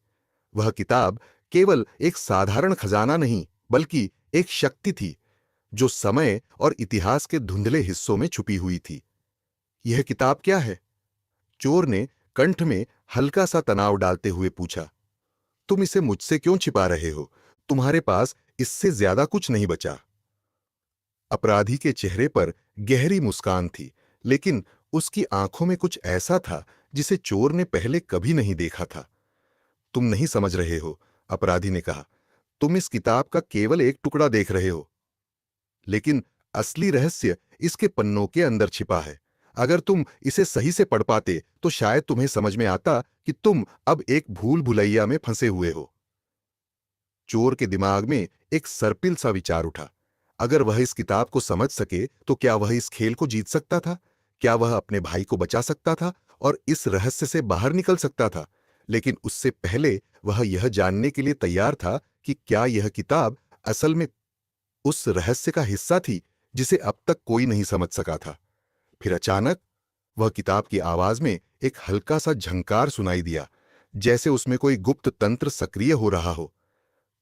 वह किताब केवल एक साधारण खजाना नहीं, बल्कि एक शक्ति थी जो समय और इतिहास के धुंधले हिस्सों में छुपी हुई थी। यह किताब क्या है? चोर ने कंठ में हल्का सा तनाव डालते हुए पूछा। तुम इसे मुझसे क्यों छिपा रहे हो? तुम्हारे पास इससे ज्यादा कुछ नहीं बचा। अपराधी के चेहरे पर गहरी मुस्कान थी, लेकिन उसकी आंखों में कुछ ऐसा था जिसे चोर ने पहले कभी नहीं देखा था। तुम नहीं समझ रहे हो, अपराधी ने कहा। तुम इस किताब का केवल एक टुकड़ा देख रहे हो, लेकिन असली रहस्य इसके पन्नों के अंदर छिपा है। अगर तुम इसे सही से पढ़ पाते तो शायद तुम्हें समझ में आता कि तुम अब एक भूल भुलैया में फंसे हुए हो। चोर के दिमाग में एक सर्पिल सा विचार उठा। अगर वह इस किताब को समझ सके तो क्या वह इस खेल को जीत सकता था? क्या वह अपने भाई को बचा सकता था और इस रहस्य से बाहर निकल सकता था? लेकिन उससे पहले वह यह जानने के लिए तैयार था कि क्या यह किताब असल में उस रहस्य का हिस्सा थी जिसे अब तक कोई नहीं समझ सका था। फिर अचानक वह किताब की आवाज में एक हल्का सा झंकार सुनाई दिया, जैसे उसमें कोई गुप्त तंत्र सक्रिय हो रहा हो।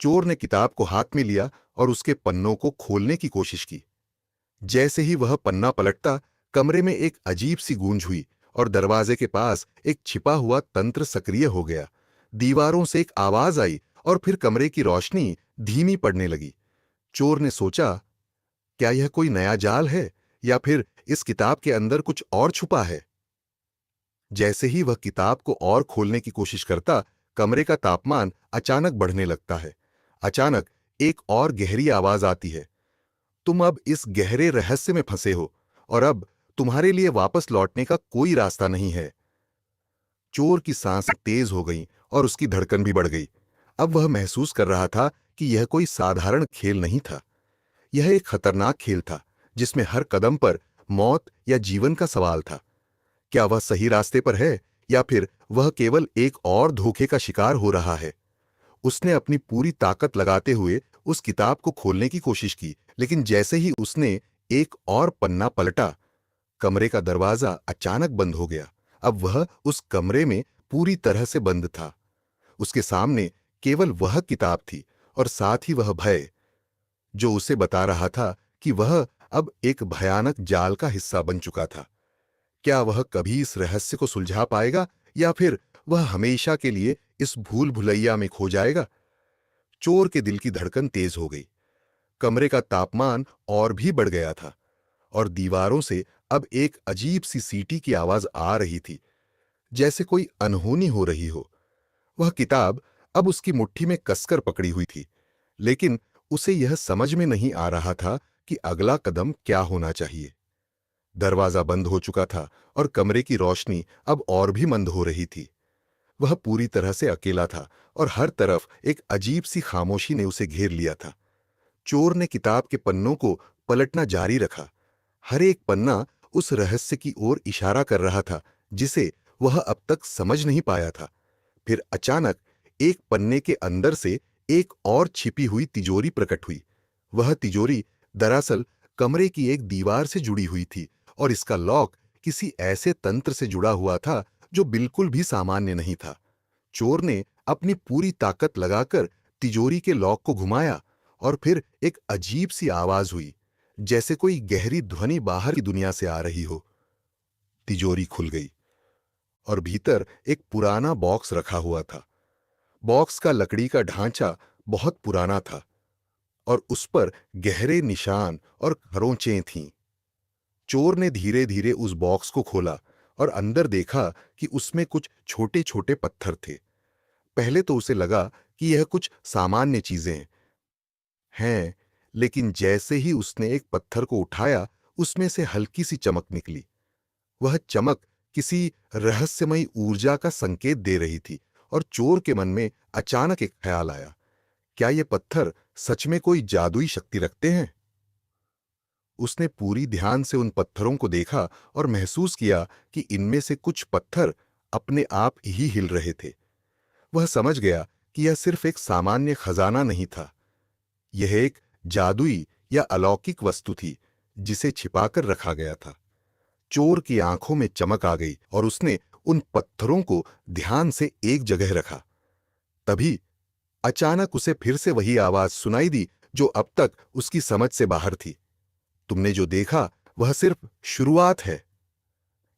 चोर ने किताब को हाथ में लिया और उसके पन्नों को खोलने की कोशिश की। जैसे ही वह पन्ना पलटता, कमरे में एक अजीब सी गूंज हुई और दरवाजे के पास एक छिपा हुआ तंत्र सक्रिय हो गया। दीवारों से एक आवाज आई और फिर कमरे की रोशनी धीमी पड़ने लगी। चोर ने सोचा, क्या यह कोई नया जाल है या फिर इस किताब के अंदर कुछ और छुपा है? जैसे ही वह किताब को और खोलने की कोशिश करता, कमरे का तापमान अचानक बढ़ने लगता है। अचानक एक और गहरी आवाज आती है, तुम अब इस गहरे रहस्य में फंसे हो और अब तुम्हारे लिए वापस लौटने का कोई रास्ता नहीं है। चोर की सांसें तेज हो गईं और उसकी धड़कन भी बढ़ गई। अब वह महसूस कर रहा था कि यह कोई साधारण खेल नहीं था। यह एक खतरनाक खेल था जिसमें हर कदम पर मौत या जीवन का सवाल था। क्या वह सही रास्ते पर है या फिर वह केवल एक और धोखे का शिकार हो रहा है? उसने अपनी पूरी ताकत लगाते हुए उस किताब को खोलने की कोशिश की, लेकिन जैसे ही उसने एक और पन्ना पलटा, कमरे का दरवाजा अचानक बंद हो गया। अब वह उस कमरे में पूरी तरह से बंद था। उसके सामने केवल वह किताब थी और साथ ही वह भय जो उसे बता रहा था कि वह अब एक भयानक जाल का हिस्सा बन चुका था। क्या वह कभी इस रहस्य को सुलझा पाएगा या फिर वह हमेशा के लिए इस भूल भुलैया में खो जाएगा? चोर के दिल की धड़कन तेज हो गई। कमरे का तापमान और भी बढ़ गया था और दीवारों से अब एक अजीब सी सीटी की आवाज आ रही थी, जैसे कोई अनहोनी हो रही हो। वह किताब अब उसकी मुट्ठी में कसकर पकड़ी हुई थी, लेकिन उसे यह समझ में नहीं आ रहा था कि अगला कदम क्या होना चाहिए। दरवाजा बंद हो चुका था और कमरे की रोशनी अब और भी मंद हो रही थी। वह पूरी तरह से अकेला था और हर तरफ एक अजीब सी खामोशी ने उसे घेर लिया था। चोर ने किताब के पन्नों को पलटना जारी रखा। हर एक पन्ना उस रहस्य की ओर इशारा कर रहा था जिसे वह अब तक समझ नहीं पाया था। फिर अचानक एक पन्ने के अंदर से एक और छिपी हुई तिजोरी प्रकट हुई। वह तिजोरी दरअसल कमरे की एक दीवार से जुड़ी हुई थी और इसका लॉक किसी ऐसे तंत्र से जुड़ा हुआ था जो बिल्कुल भी सामान्य नहीं था। चोर ने अपनी पूरी ताकत लगाकर तिजोरी के लॉक को घुमाया और फिर एक अजीब सी आवाज हुई, जैसे कोई गहरी ध्वनि बाहर की दुनिया से आ रही हो। तिजोरी खुल गई और भीतर एक पुराना बॉक्स रखा हुआ था। बॉक्स का लकड़ी का ढांचा बहुत पुराना था और उस पर गहरे निशान और खरोंचें थीं। चोर ने धीरे धीरे उस बॉक्स को खोला और अंदर देखा कि उसमें कुछ छोटे छोटे पत्थर थे। पहले तो उसे लगा कि यह कुछ सामान्य चीजें हैं, लेकिन जैसे ही उसने एक पत्थर को उठाया, उसमें से हल्की सी चमक निकली। वह चमक किसी रहस्यमयी ऊर्जा का संकेत दे रही थी और चोर के मन में अचानक एक ख्याल आया, क्या ये पत्थर सच में कोई जादुई शक्ति रखते हैं? उसने पूरी ध्यान से उन पत्थरों को देखा और महसूस किया कि इनमें से कुछ पत्थर अपने आप ही हिल रहे थे। वह समझ गया कि यह सिर्फ एक सामान्य खजाना नहीं था, यह एक जादुई या अलौकिक वस्तु थी जिसे छिपाकर रखा गया था। चोर की आंखों में चमक आ गई और उसने उन पत्थरों को ध्यान से एक जगह रखा। तभी अचानक उसे फिर से वही आवाज सुनाई दी जो अब तक उसकी समझ से बाहर थी। तुमने जो देखा वह सिर्फ शुरुआत है।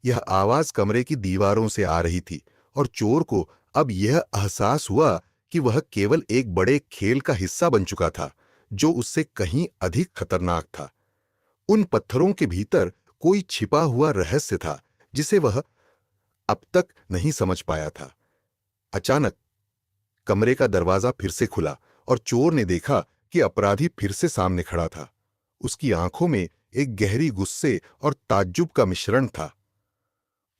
यह आवाज कमरे की दीवारों से आ रही थी और चोर को अब यह एहसास हुआ कि वह केवल एक बड़े खेल का हिस्सा बन चुका था जो उससे कहीं अधिक खतरनाक था। उन पत्थरों के भीतर कोई छिपा हुआ रहस्य था जिसे वह अब तक नहीं समझ पाया था। अचानक कमरे का दरवाजा फिर से खुला और चोर ने देखा कि अपराधी फिर से सामने खड़ा था। उसकी आंखों में एक गहरी गुस्से और ताज्जुब का मिश्रण था।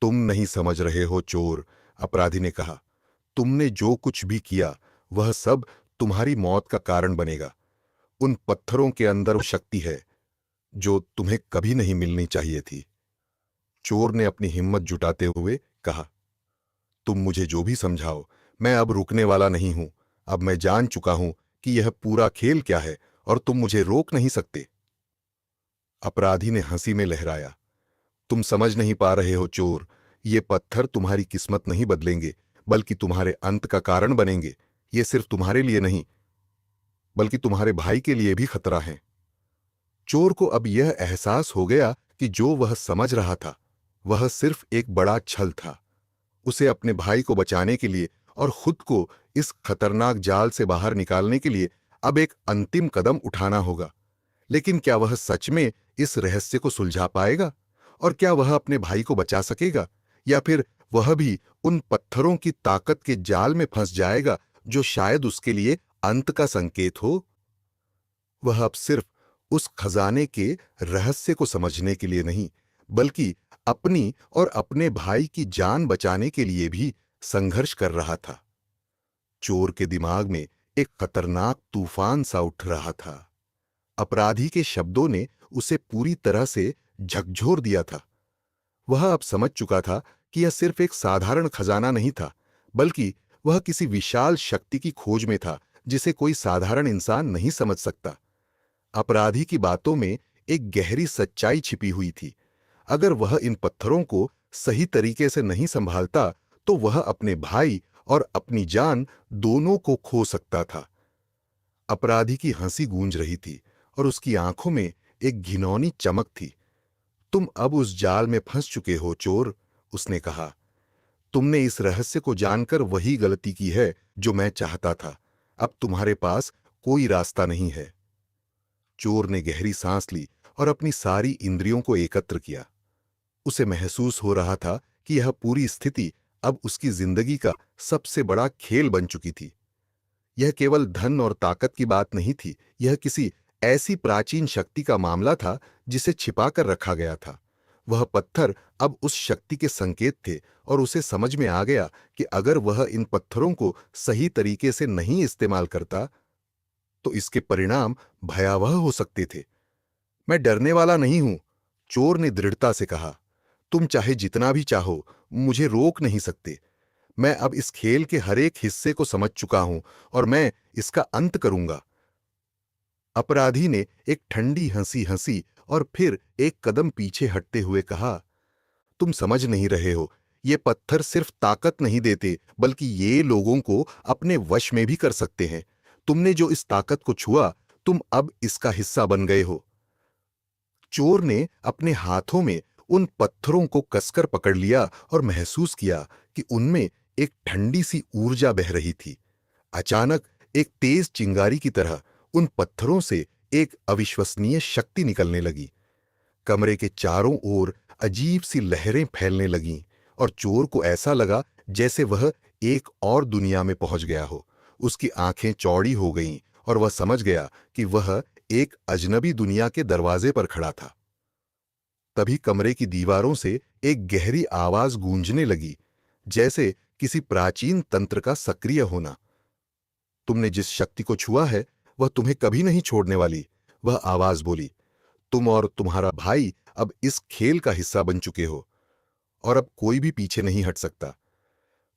तुम नहीं समझ रहे हो चोर, अपराधी ने कहा। तुमने जो कुछ भी किया वह सब तुम्हारी मौत का कारण बनेगा। उन पत्थरों के अंदर वो शक्ति है जो तुम्हें कभी नहीं मिलनी चाहिए थी। चोर ने अपनी हिम्मत जुटाते हुए कहा, तुम मुझे जो भी समझाओ, मैं अब रुकने वाला नहीं हूं। अब मैं जान चुका हूं कि यह पूरा खेल क्या है और तुम मुझे रोक नहीं सकते। अपराधी ने हंसी में लहराया, तुम समझ नहीं पा रहे हो चोर, ये पत्थर तुम्हारी किस्मत नहीं बदलेंगे, बल्कि तुम्हारे अंत का कारण बनेंगे। ये सिर्फ तुम्हारे लिए नहीं, बल्कि तुम्हारे भाई के लिए भी खतरा है। चोर को अब यह एहसास हो गया कि जो वह समझ रहा था वह सिर्फ एक बड़ा छल था। उसे अपने भाई को बचाने के लिए और खुद को इस खतरनाक जाल से बाहर निकालने के लिए अब एक अंतिम कदम उठाना होगा। लेकिन क्या वह सच में इस रहस्य को सुलझा पाएगा? और क्या वह अपने भाई को बचा सकेगा, या फिर वह भी उन पत्थरों की ताकत के जाल में फंस जाएगा जो शायद उसके लिए अंत का संकेत हो? वह अब सिर्फ उस खजाने के रहस्य को समझने के लिए नहीं, बल्कि अपनी और अपने भाई की जान बचाने के लिए भी संघर्ष कर रहा था। चोर के दिमाग में एक खतरनाक तूफान सा उठ रहा था। अपराधी के शब्दों ने उसे पूरी तरह से झकझोर दिया था। वह अब समझ चुका था कि यह सिर्फ एक साधारण खजाना नहीं था, बल्कि वह किसी विशाल शक्ति की खोज में था जिसे कोई साधारण इंसान नहीं समझ सकता। अपराधी की बातों में एक गहरी सच्चाई छिपी हुई थी। अगर वह इन पत्थरों को सही तरीके से नहीं संभालता तो वह अपने भाई और अपनी जान दोनों को खो सकता था। अपराधी की हंसी गूंज रही थी और उसकी आंखों में एक घिनौनी चमक थी। तुम अब उस जाल में फंस चुके हो चोर, उसने कहा। तुमने इस रहस्य को जानकर वही गलती की है जो मैं चाहता था। अब तुम्हारे पास कोई रास्ता नहीं है। चोर ने गहरी सांस ली और अपनी सारी इंद्रियों को एकत्र किया। उसे महसूस हो रहा था कि यह पूरी स्थिति अब उसकी जिंदगी का सबसे बड़ा खेल बन चुकी थी। यह केवल धन और ताकत की बात नहीं थी, यह किसी ऐसी प्राचीन शक्ति का मामला था जिसे छिपाकर रखा गया था। वह पत्थर अब उस शक्ति के संकेत थे और उसे समझ में आ गया कि अगर वह इन पत्थरों को सही तरीके से नहीं इस्तेमाल करता तो इसके परिणाम भयावह हो सकते थे। मैं डरने वाला नहीं हूं, चोर ने दृढ़ता से कहा। तुम चाहे जितना भी चाहो, मुझे रोक नहीं सकते। मैं अब इस खेल के हर एक हिस्से को समझ चुका हूं और मैं इसका अंत करूंगा। अपराधी ने एक ठंडी हंसी हंसी और फिर एक कदम पीछे हटते हुए कहा, तुम समझ नहीं रहे हो, ये पत्थर सिर्फ ताकत नहीं देते, बल्कि ये लोगों को अपने वश में भी कर सकते हैं। तुमने जो इस ताकत को छुआ, तुम अब इसका हिस्सा बन गए हो। चोर ने अपने हाथों में उन पत्थरों को कसकर पकड़ लिया और महसूस किया कि उनमें एक ठंडी सी ऊर्जा बह रही थी। अचानक एक तेज चिंगारी की तरह उन पत्थरों से एक अविश्वसनीय शक्ति निकलने लगी। कमरे के चारों ओर अजीब सी लहरें फैलने लगीं और चोर को ऐसा लगा जैसे वह एक और दुनिया में पहुंच गया हो। उसकी आंखें चौड़ी हो गईं और वह समझ गया कि वह एक अजनबी दुनिया के दरवाजे पर खड़ा था। तभी कमरे की दीवारों से एक गहरी आवाज गूंजने लगी, जैसे किसी प्राचीन तंत्र का सक्रिय होना। तुमने जिस शक्ति को छुआ है, वह तुम्हें कभी नहीं छोड़ने वाली, वह आवाज बोली। तुम और तुम्हारा भाई अब इस खेल का हिस्सा बन चुके हो और अब कोई भी पीछे नहीं हट सकता।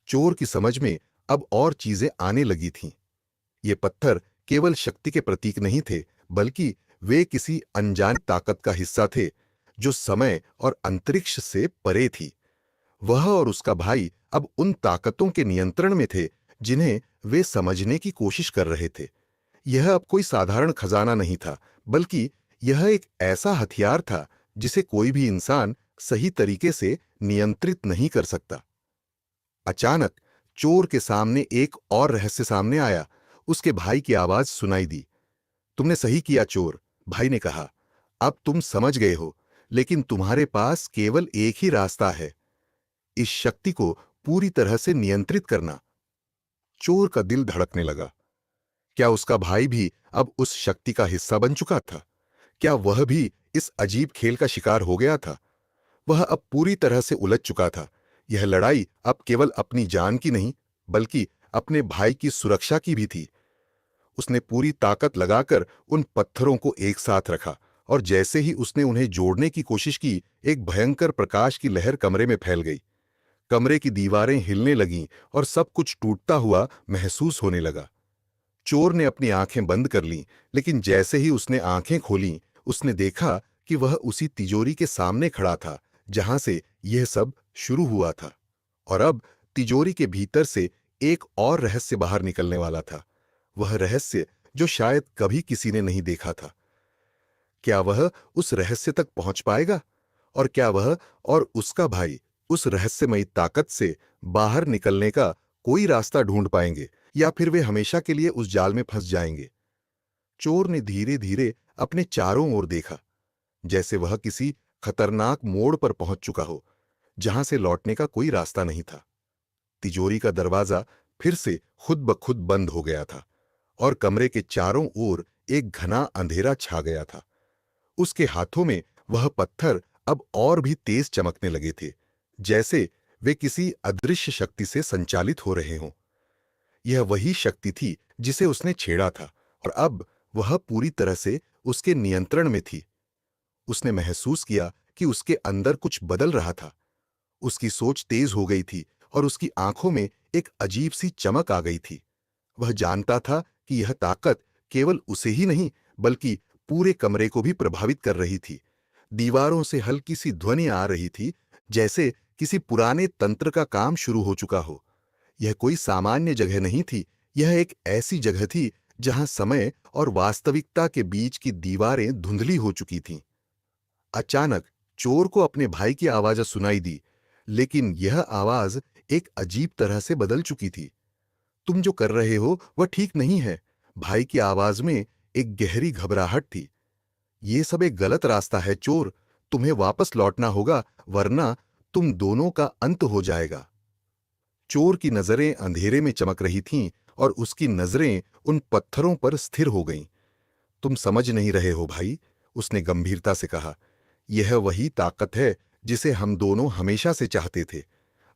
चोर की समझ में अब और चीजें आने लगी थीं। ये पत्थर केवल शक्ति के प्रतीक नहीं थे, बल्कि वे किसी अनजान ताकत का हिस्सा थे जो समय और अंतरिक्ष से परे थी। वह और उसका भाई अब उन ताकतों के नियंत्रण में थे जिन्हें वे समझने की कोशिश कर रहे थे। यह अब कोई साधारण खजाना नहीं था, बल्कि यह एक ऐसा हथियार था जिसे कोई भी इंसान सही तरीके से नियंत्रित नहीं कर सकता। अचानक चोर के सामने एक और रहस्य सामने आया। उसके भाई की आवाज सुनाई दी। तुमने सही किया चोर, भाई ने कहा। अब तुम समझ गए हो, लेकिन तुम्हारे पास केवल एक ही रास्ता है, इस शक्ति को पूरी तरह से नियंत्रित करना। चोर का दिल धड़कने लगा। क्या उसका भाई भी अब उस शक्ति का हिस्सा बन चुका था? क्या वह भी इस अजीब खेल का शिकार हो गया था? वह अब पूरी तरह से उलझ चुका था। यह लड़ाई अब केवल अपनी जान की नहीं, बल्कि अपने भाई की सुरक्षा की भी थी। उसने पूरी ताकत लगाकर उन पत्थरों को एक साथ रखा और जैसे ही उसने उन्हें जोड़ने की कोशिश की, एक भयंकर प्रकाश की लहर कमरे में फैल गई। कमरे की दीवारें हिलने लगीं और सब कुछ टूटता हुआ महसूस होने लगा। चोर ने अपनी आंखें बंद कर लीं, लेकिन जैसे ही उसने आंखें खोलीं, उसने देखा कि वह उसी तिजोरी के सामने खड़ा था जहां से यह सब शुरू हुआ था। और अब तिजोरी के भीतर से एक और रहस्य बाहर निकलने वाला था। वह रहस्य जो शायद कभी किसी ने नहीं देखा था। क्या वह उस रहस्य तक पहुंच पाएगा? और क्या वह और उसका भाई उस रहस्यमयी ताकत से बाहर निकलने का कोई रास्ता ढूंढ पाएंगे, या फिर वे हमेशा के लिए उस जाल में फंस जाएंगे? चोर ने धीरे धीरे अपने चारों ओर देखा, जैसे वह किसी खतरनाक मोड़ पर पहुंच चुका हो जहां से लौटने का कोई रास्ता नहीं था। तिजोरी का दरवाजा फिर से खुद ब खुद बंद हो गया था और कमरे के चारों ओर एक घना अंधेरा छा गया था। उसके हाथों में वह पत्थर अब और भी तेज चमकने लगे थे, जैसे वे किसी अदृश्य शक्ति से संचालित हो रहे हों। यह वही शक्ति थी जिसे उसने छेड़ा था और अब वह पूरी तरह से उसके नियंत्रण में थी। उसने महसूस किया कि उसके अंदर कुछ बदल रहा था। उसकी सोच तेज हो गई थी और उसकी आंखों में एक अजीब सी चमक आ गई थी। वह जानता था कि यह ताकत केवल उसे ही नहीं, बल्कि पूरे कमरे को भी प्रभावित कर रही थी। दीवारों से हल्की सी ध्वनि आ रही थी, जैसे किसी पुराने तंत्र का काम शुरू हो चुका हो। यह कोई सामान्य जगह नहीं थी, यह एक ऐसी जगह थी जहां समय और वास्तविकता के बीच की दीवारें धुंधली हो चुकी थीं। अचानक चोर को अपने भाई की आवाज सुनाई दी, लेकिन यह आवाज एक अजीब तरह से बदल चुकी थी। तुम जो कर रहे हो वह ठीक नहीं है। भाई की आवाज में एक गहरी घबराहट थी। ये सब एक गलत रास्ता है चोर, तुम्हें वापस लौटना होगा, वरना तुम दोनों का अंत हो जाएगा। चोर की नजरें अंधेरे में चमक रही थीं और उसकी नजरें उन पत्थरों पर स्थिर हो गईं। तुम समझ नहीं रहे हो भाई, उसने गंभीरता से कहा। यह वही ताकत है जिसे हम दोनों हमेशा से चाहते थे।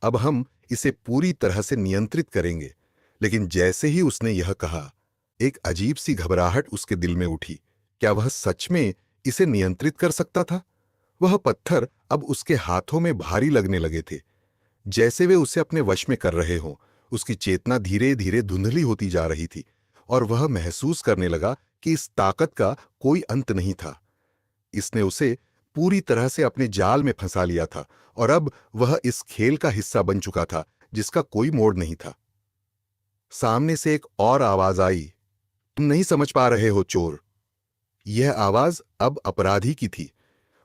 अब हम इसे पूरी तरह से नियंत्रित करेंगे। लेकिन जैसे ही उसने यह कहा, एक अजीब सी घबराहट उसके दिल में उठी। क्या वह सच में इसे नियंत्रित कर सकता था? वह पत्थर अब उसके हाथों में भारी लगने लगे थे, जैसे वे उसे अपने वश में कर रहे हों। उसकी चेतना धीरे धीरे धुंधली होती जा रही थी और वह महसूस करने लगा कि इस ताकत का कोई अंत नहीं था। इसने उसे पूरी तरह से अपने जाल में फंसा लिया था और अब वह इस खेल का हिस्सा बन चुका था जिसका कोई मोड़ नहीं था। सामने से एक और आवाज आई। तुम नहीं समझ पा रहे हो चोर। यह आवाज अब अपराधी की थी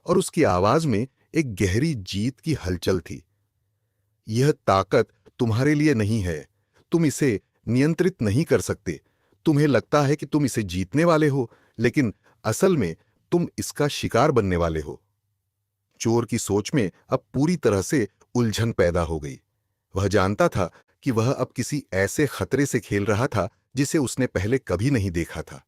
और उसकी आवाज में एक गहरी जीत की हलचल थी। यह ताकत तुम्हारे लिए नहीं है। तुम इसे नियंत्रित नहीं कर सकते। तुम्हें लगता है कि तुम इसे जीतने वाले हो, लेकिन असल में तुम इसका शिकार बनने वाले हो। चोर की सोच में अब पूरी तरह से उलझन पैदा हो गई। वह जानता था कि वह अब किसी ऐसे खतरे से खेल रहा था जिसे उसने पहले कभी नहीं देखा था।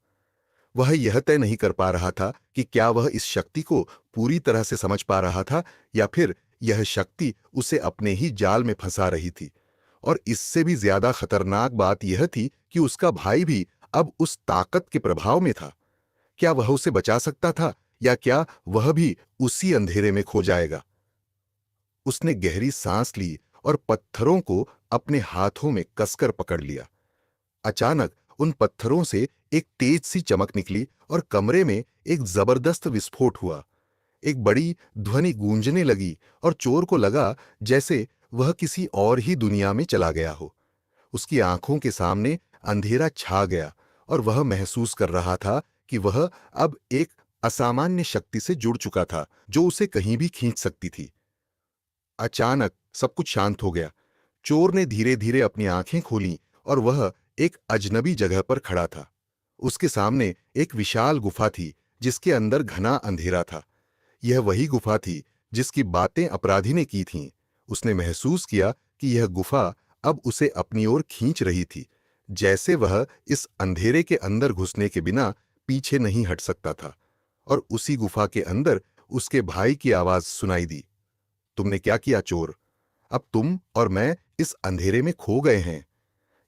वह यह तय नहीं कर पा रहा था कि क्या वह इस शक्ति को पूरी तरह से समझ पा रहा था या फिर यह शक्ति उसे अपने ही जाल में फंसा रही थी। और इससे भी ज्यादा खतरनाक बात यह थी कि उसका भाई भी अब उस ताकत के प्रभाव में था। क्या वह उसे बचा सकता था या क्या वह भी उसी अंधेरे में खो जाएगा? उसने गहरी सांस ली और पत्थरों को अपने हाथों में कसकर पकड़ लिया। अचानक उन पत्थरों से एक तेज सी चमक निकली और कमरे में एक जबरदस्त विस्फोट हुआ। एक बड़ी ध्वनि गूंजने लगी और चोर को लगा जैसे वह किसी और ही दुनिया में चला गया हो। उसकी आंखों के सामने अंधेरा छा गया और वह महसूस कर रहा था कि वह अब एक असामान्य शक्ति से जुड़ चुका था जो उसे कहीं भी खींच सकती थी। अचानक सब कुछ शांत हो गया। चोर ने धीरे धीरे अपनी आंखें खोलीं और वह एक अजनबी जगह पर खड़ा था। उसके सामने एक विशाल गुफा थी जिसके अंदर घना अंधेरा था। यह वही गुफा थी जिसकी बातें अपराधी ने की थीं। उसने महसूस किया कि यह गुफा अब उसे अपनी ओर खींच रही थी, जैसे वह इस अंधेरे के अंदर घुसने के बिना पीछे नहीं हट सकता था। और उसी गुफा के अंदर उसके भाई की आवाज सुनाई दी। तुमने क्या किया चोर? अब तुम और मैं इस अंधेरे में खो गए हैं।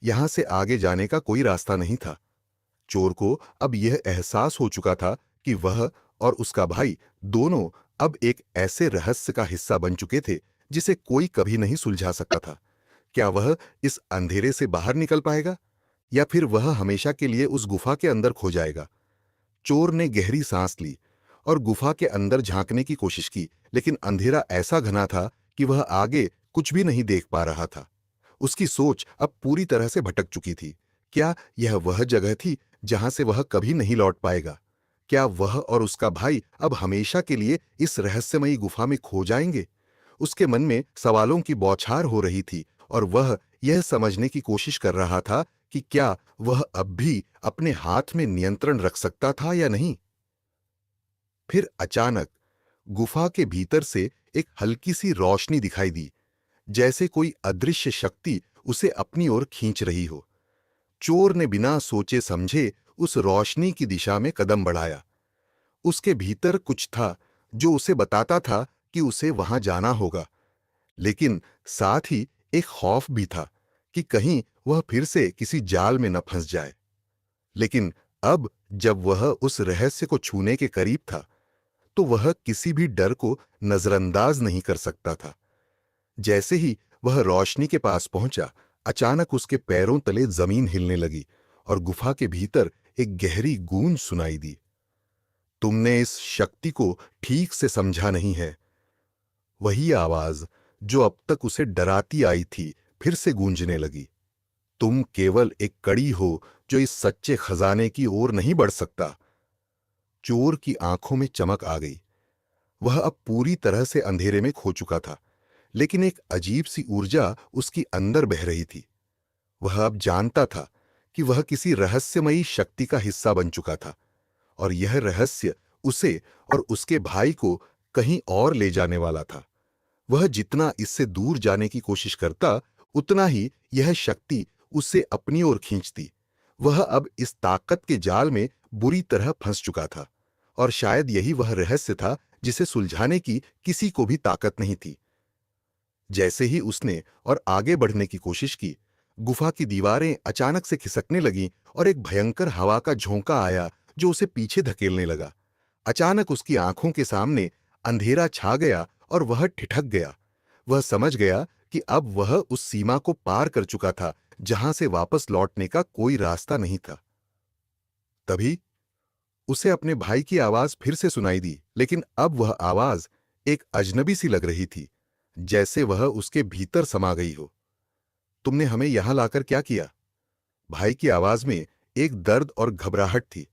यहां से आगे जाने का कोई रास्ता नहीं था। चोर को अब यह एहसास हो चुका था कि वह और उसका भाई दोनों अब एक ऐसे रहस्य का हिस्सा बन चुके थे जिसे कोई कभी नहीं सुलझा सकता था। क्या वह इस अंधेरे से बाहर निकल पाएगा या फिर वह हमेशा के लिए उस गुफा के अंदर खो जाएगा? चोर ने गहरी सांस ली और गुफा के अंदर झांकने की कोशिश की, लेकिन अंधेरा ऐसा घना था कि वह आगे कुछ भी नहीं देख पा रहा था। उसकी सोच अब पूरी तरह से भटक चुकी थी। क्या यह वह जगह थी जहां से वह कभी नहीं लौट पाएगा? क्या वह और उसका भाई अब हमेशा के लिए इस रहस्यमयी गुफा में खो जाएंगे? उसके मन में सवालों की बौछार हो रही थी और वह यह समझने की कोशिश कर रहा था कि क्या वह अब भी अपने हाथ में नियंत्रण रख सकता था या नहीं। फिर अचानक गुफा के भीतर से एक हल्की सी रोशनी दिखाई दी, जैसे कोई अदृश्य शक्ति उसे अपनी ओर खींच रही हो। चोर ने बिना सोचे समझे उस रोशनी की दिशा में कदम बढ़ाया। उसके भीतर कुछ था जो उसे बताता था कि उसे वहां जाना होगा, लेकिन साथ ही एक खौफ भी था कि कहीं वह फिर से किसी जाल में न फंस जाए। लेकिन अब जब वह उस रहस्य को छूने के करीब था, तो वह किसी भी डर को नजरअंदाज नहीं कर सकता था। जैसे ही वह रोशनी के पास पहुंचा, अचानक उसके पैरों तले जमीन हिलने लगी और गुफा के भीतर एक गहरी गूंज सुनाई दी। तुमने इस शक्ति को ठीक से समझा नहीं है। वही आवाज जो अब तक उसे डराती आई थी फिर से गूंजने लगी। तुम केवल एक कड़ी हो जो इस सच्चे खजाने की ओर नहीं बढ़ सकता। चोर की आंखों में चमक आ गई। वह अब पूरी तरह से अंधेरे में खो चुका था, लेकिन एक अजीब सी ऊर्जा उसकी अंदर बह रही थी। वह अब जानता था कि वह किसी रहस्यमयी शक्ति का हिस्सा बन चुका था और यह रहस्य उसे और उसके भाई को कहीं और ले जाने वाला था। वह जितना इससे दूर जाने की कोशिश करता, उतना ही यह शक्ति उसे अपनी ओर खींचती। वह अब इस ताकत के जाल में बुरी तरह फंस चुका था, और शायद यही वह रहस्य था जिसे सुलझाने की किसी को भी ताकत नहीं थी। जैसे ही उसने और आगे बढ़ने की कोशिश की, गुफा की दीवारें अचानक से खिसकने लगीं और एक भयंकर हवा का झोंका आया जो उसे पीछे धकेलने लगा। अचानक उसकी आंखों के सामने अंधेरा छा गया और वह ठिठक गया। वह समझ गया कि अब वह उस सीमा को पार कर चुका था जहां से वापस लौटने का कोई रास्ता नहीं था। तभी उसे अपने भाई की आवाज फिर से सुनाई दी, लेकिन अब वह आवाज एक अजनबी सी लग रही थी, जैसे वह उसके भीतर समा गई हो। तुमने हमें यहां लाकर क्या किया? भाई की आवाज में एक दर्द और घबराहट थी।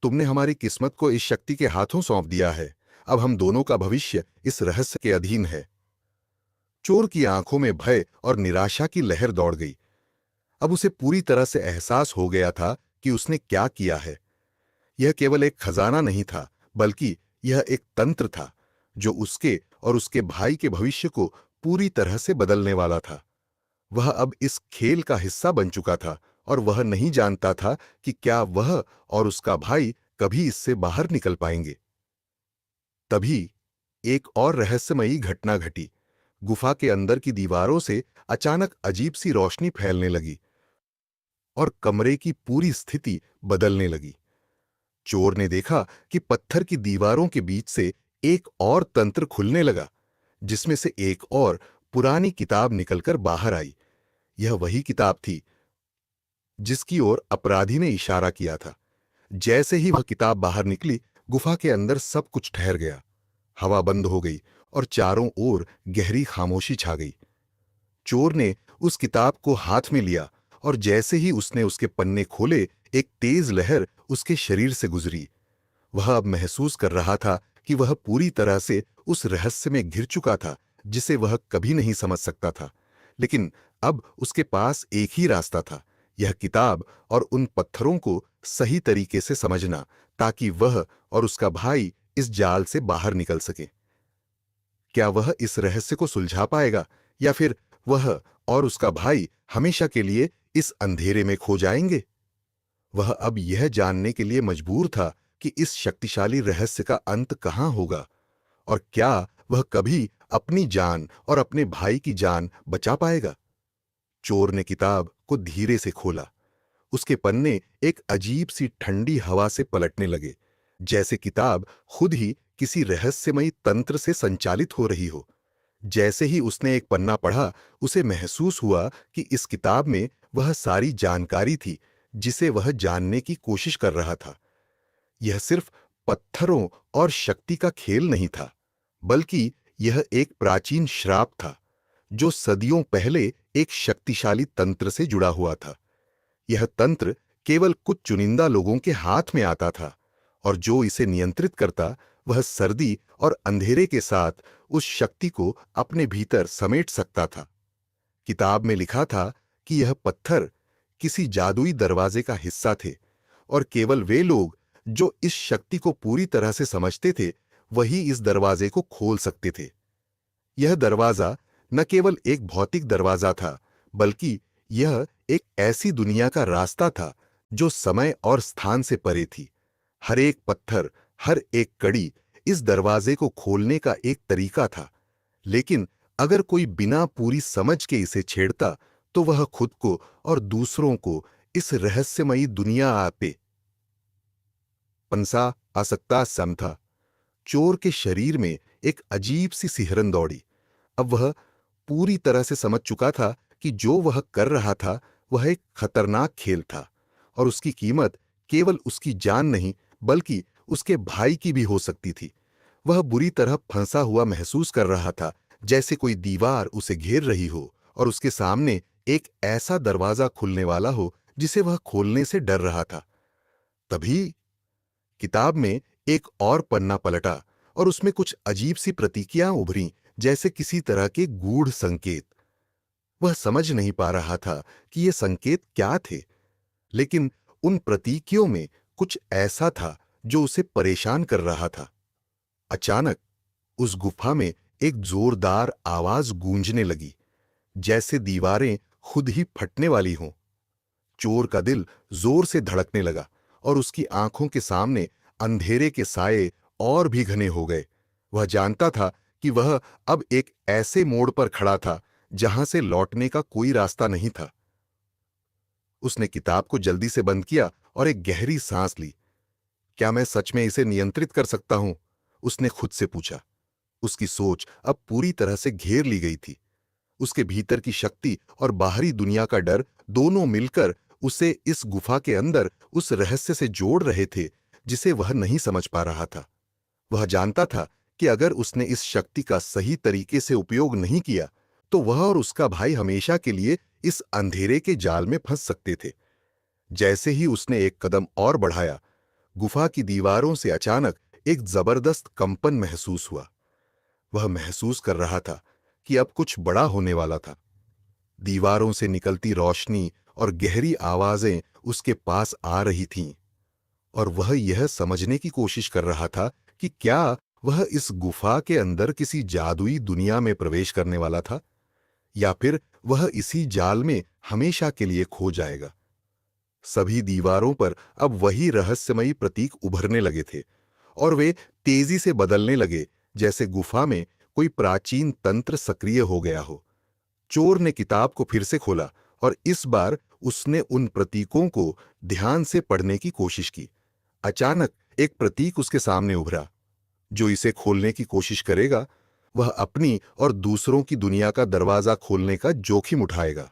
तुमने हमारी किस्मत को इस शक्ति के हाथों सौंप दिया है। अब हम दोनों का भविष्य इस रहस्य के अधीन है। चोर की आंखों में भय और निराशा की लहर दौड़ गई। अब उसे पूरी तरह से एहसास हो गया था कि उसने क्या किया है। यह केवल एक खजाना नहीं था, बल्कि यह एक तंत्र था जो उसके और उसके भाई के भविष्य को पूरी तरह से बदलने वाला था। वह अब इस खेल का हिस्सा बन चुका था, और वह नहीं जानता था कि क्या वह और उसका भाई कभी इससे बाहर निकल पाएंगे। तभी एक और रहस्यमयी घटना घटी। गुफा के अंदर की दीवारों से अचानक अजीब सी रोशनी फैलने लगी और कमरे की पूरी स्थिति बदलने लगी। चोर ने देखा कि पत्थर की दीवारों के बीच से एक और तंत्र खुलने लगा, जिसमें से एक और पुरानी किताब निकलकर बाहर आई। यह वही किताब थी जिसकी ओर अपराधी ने इशारा किया था। जैसे ही वह किताब बाहर निकली, गुफा के अंदर सब कुछ ठहर गया। हवा बंद हो गई और चारों ओर गहरी खामोशी छा गई। चोर ने उस किताब को हाथ में लिया, और जैसे ही उसने उसके पन्ने खोले, एक तेज लहर उसके शरीर से गुजरी। वह अब महसूस कर रहा था कि वह पूरी तरह से उस रहस्य में घिर चुका था जिसे वह कभी नहीं समझ सकता था। लेकिन अब उसके पास एक ही रास्ता था, यह किताब और उन पत्थरों को सही तरीके से समझना, ताकि वह और उसका भाई इस जाल से बाहर निकल सके। क्या वह इस रहस्य को सुलझा पाएगा, या फिर वह और उसका भाई हमेशा के लिए इस अंधेरे में खो जाएंगे? वह अब यह जानने के लिए मजबूर था कि इस शक्तिशाली रहस्य का अंत कहां होगा, और क्या वह कभी अपनी जान और अपने भाई की जान बचा पाएगा। चोर ने किताब को धीरे से खोला। उसके पन्ने एक अजीब सी ठंडी हवा से पलटने लगे, जैसे किताब खुद ही किसी रहस्यमयी तंत्र से संचालित हो रही हो। जैसे ही उसने एक पन्ना पढ़ा, उसे महसूस हुआ कि इस किताब में वह सारी जानकारी थी जिसे वह जानने की कोशिश कर रहा था। यह सिर्फ पत्थरों और शक्ति का खेल नहीं था, बल्कि यह एक प्राचीन श्राप था जो सदियों पहले एक शक्तिशाली तंत्र से जुड़ा हुआ था। यह तंत्र केवल कुछ चुनिंदा लोगों के हाथ में आता था, और जो इसे नियंत्रित करता, वह सर्दी और अंधेरे के साथ उस शक्ति को अपने भीतर समेट सकता था। किताब में लिखा था कि यह पत्थर किसी जादुई दरवाजे का हिस्सा थे, और केवल वे लोग जो इस शक्ति को पूरी तरह से समझते थे, वही इस दरवाजे को खोल सकते थे। यह दरवाजा न केवल एक भौतिक दरवाजा था, बल्कि यह एक ऐसी दुनिया का रास्ता था जो समय और स्थान से परे थी। हर एक पत्थर, हर एक कड़ी इस दरवाजे को खोलने का एक तरीका था, लेकिन अगर कोई बिना पूरी समझ के इसे छेड़ता, तो वह खुद को और दूसरों को इस रहस्यमयी दुनिया पे फंसा आ सकता था। चोर के शरीर में एक अजीब सी सिहरन दौड़ी। अब वह पूरी तरह से समझ चुका था कि जो वह कर रहा था वह एक खतरनाक खेल था, और उसकी कीमत केवल उसकी जान नहीं, बल्कि उसके भाई की भी हो सकती थी। वह बुरी तरह फंसा हुआ महसूस कर रहा था, जैसे कोई दीवार उसे घेर रही हो और उसके सामने एक ऐसा दरवाजा खुलने वाला हो जिसे वह खोलने से डर रहा था। तभी किताब में एक और पन्ना पलटा, और उसमें कुछ अजीब सी प्रतीकियां उभरी, जैसे किसी तरह के गूढ़ संकेत। वह समझ नहीं पा रहा था कि ये संकेत क्या थे, लेकिन उन प्रतीकियों में कुछ ऐसा था जो उसे परेशान कर रहा था। अचानक उस गुफा में एक जोरदार आवाज गूंजने लगी, जैसे दीवारें खुद ही फटने वाली हों। चोर का दिल जोर से धड़कने लगा और उसकी आंखों के सामने अंधेरे के साये और भी घने हो गए। वह जानता था कि वह अब एक ऐसे मोड़ पर खड़ा था जहां से लौटने का कोई रास्ता नहीं था। उसने किताब को जल्दी से बंद किया और एक गहरी सांस ली। क्या मैं सच में इसे नियंत्रित कर सकता हूं? उसने खुद से पूछा। उसकी सोच अब पूरी तरह से घेर ली गई थी। उसके भीतर की शक्ति और बाहरी दुनिया का डर दोनों मिलकर उसे इस गुफा के अंदर उस रहस्य से जोड़ रहे थे जिसे वह नहीं समझ पा रहा था। वह जानता था कि अगर उसने इस शक्ति का सही तरीके से उपयोग नहीं किया तो वह और उसका भाई हमेशा के लिए इस अंधेरे के जाल में फंस सकते थे। जैसे ही उसने एक कदम और बढ़ाया, गुफा की दीवारों से अचानक एक जबरदस्त कंपन महसूस हुआ। वह महसूस कर रहा था कि अब कुछ बड़ा होने वाला था। दीवारों से निकलती रोशनी और गहरी आवाजें उसके पास आ रही थीं, और वह यह समझने की कोशिश कर रहा था कि क्या वह इस गुफा के अंदर किसी जादुई दुनिया में प्रवेश करने वाला था, या फिर वह इसी जाल में हमेशा के लिए खो जाएगा। सभी दीवारों पर अब वही रहस्यमयी प्रतीक उभरने लगे थे, और वे तेजी से बदलने लगे, जैसे गुफा में कोई प्राचीन तंत्र सक्रिय हो गया हो। चोर ने किताब को फिर से खोला और इस बार उसने उन प्रतीकों को ध्यान से पढ़ने की कोशिश की। अचानक एक प्रतीक उसके सामने उभरा। जो इसे खोलने की कोशिश करेगा, वह अपनी और दूसरों की दुनिया का दरवाजा खोलने का जोखिम उठाएगा।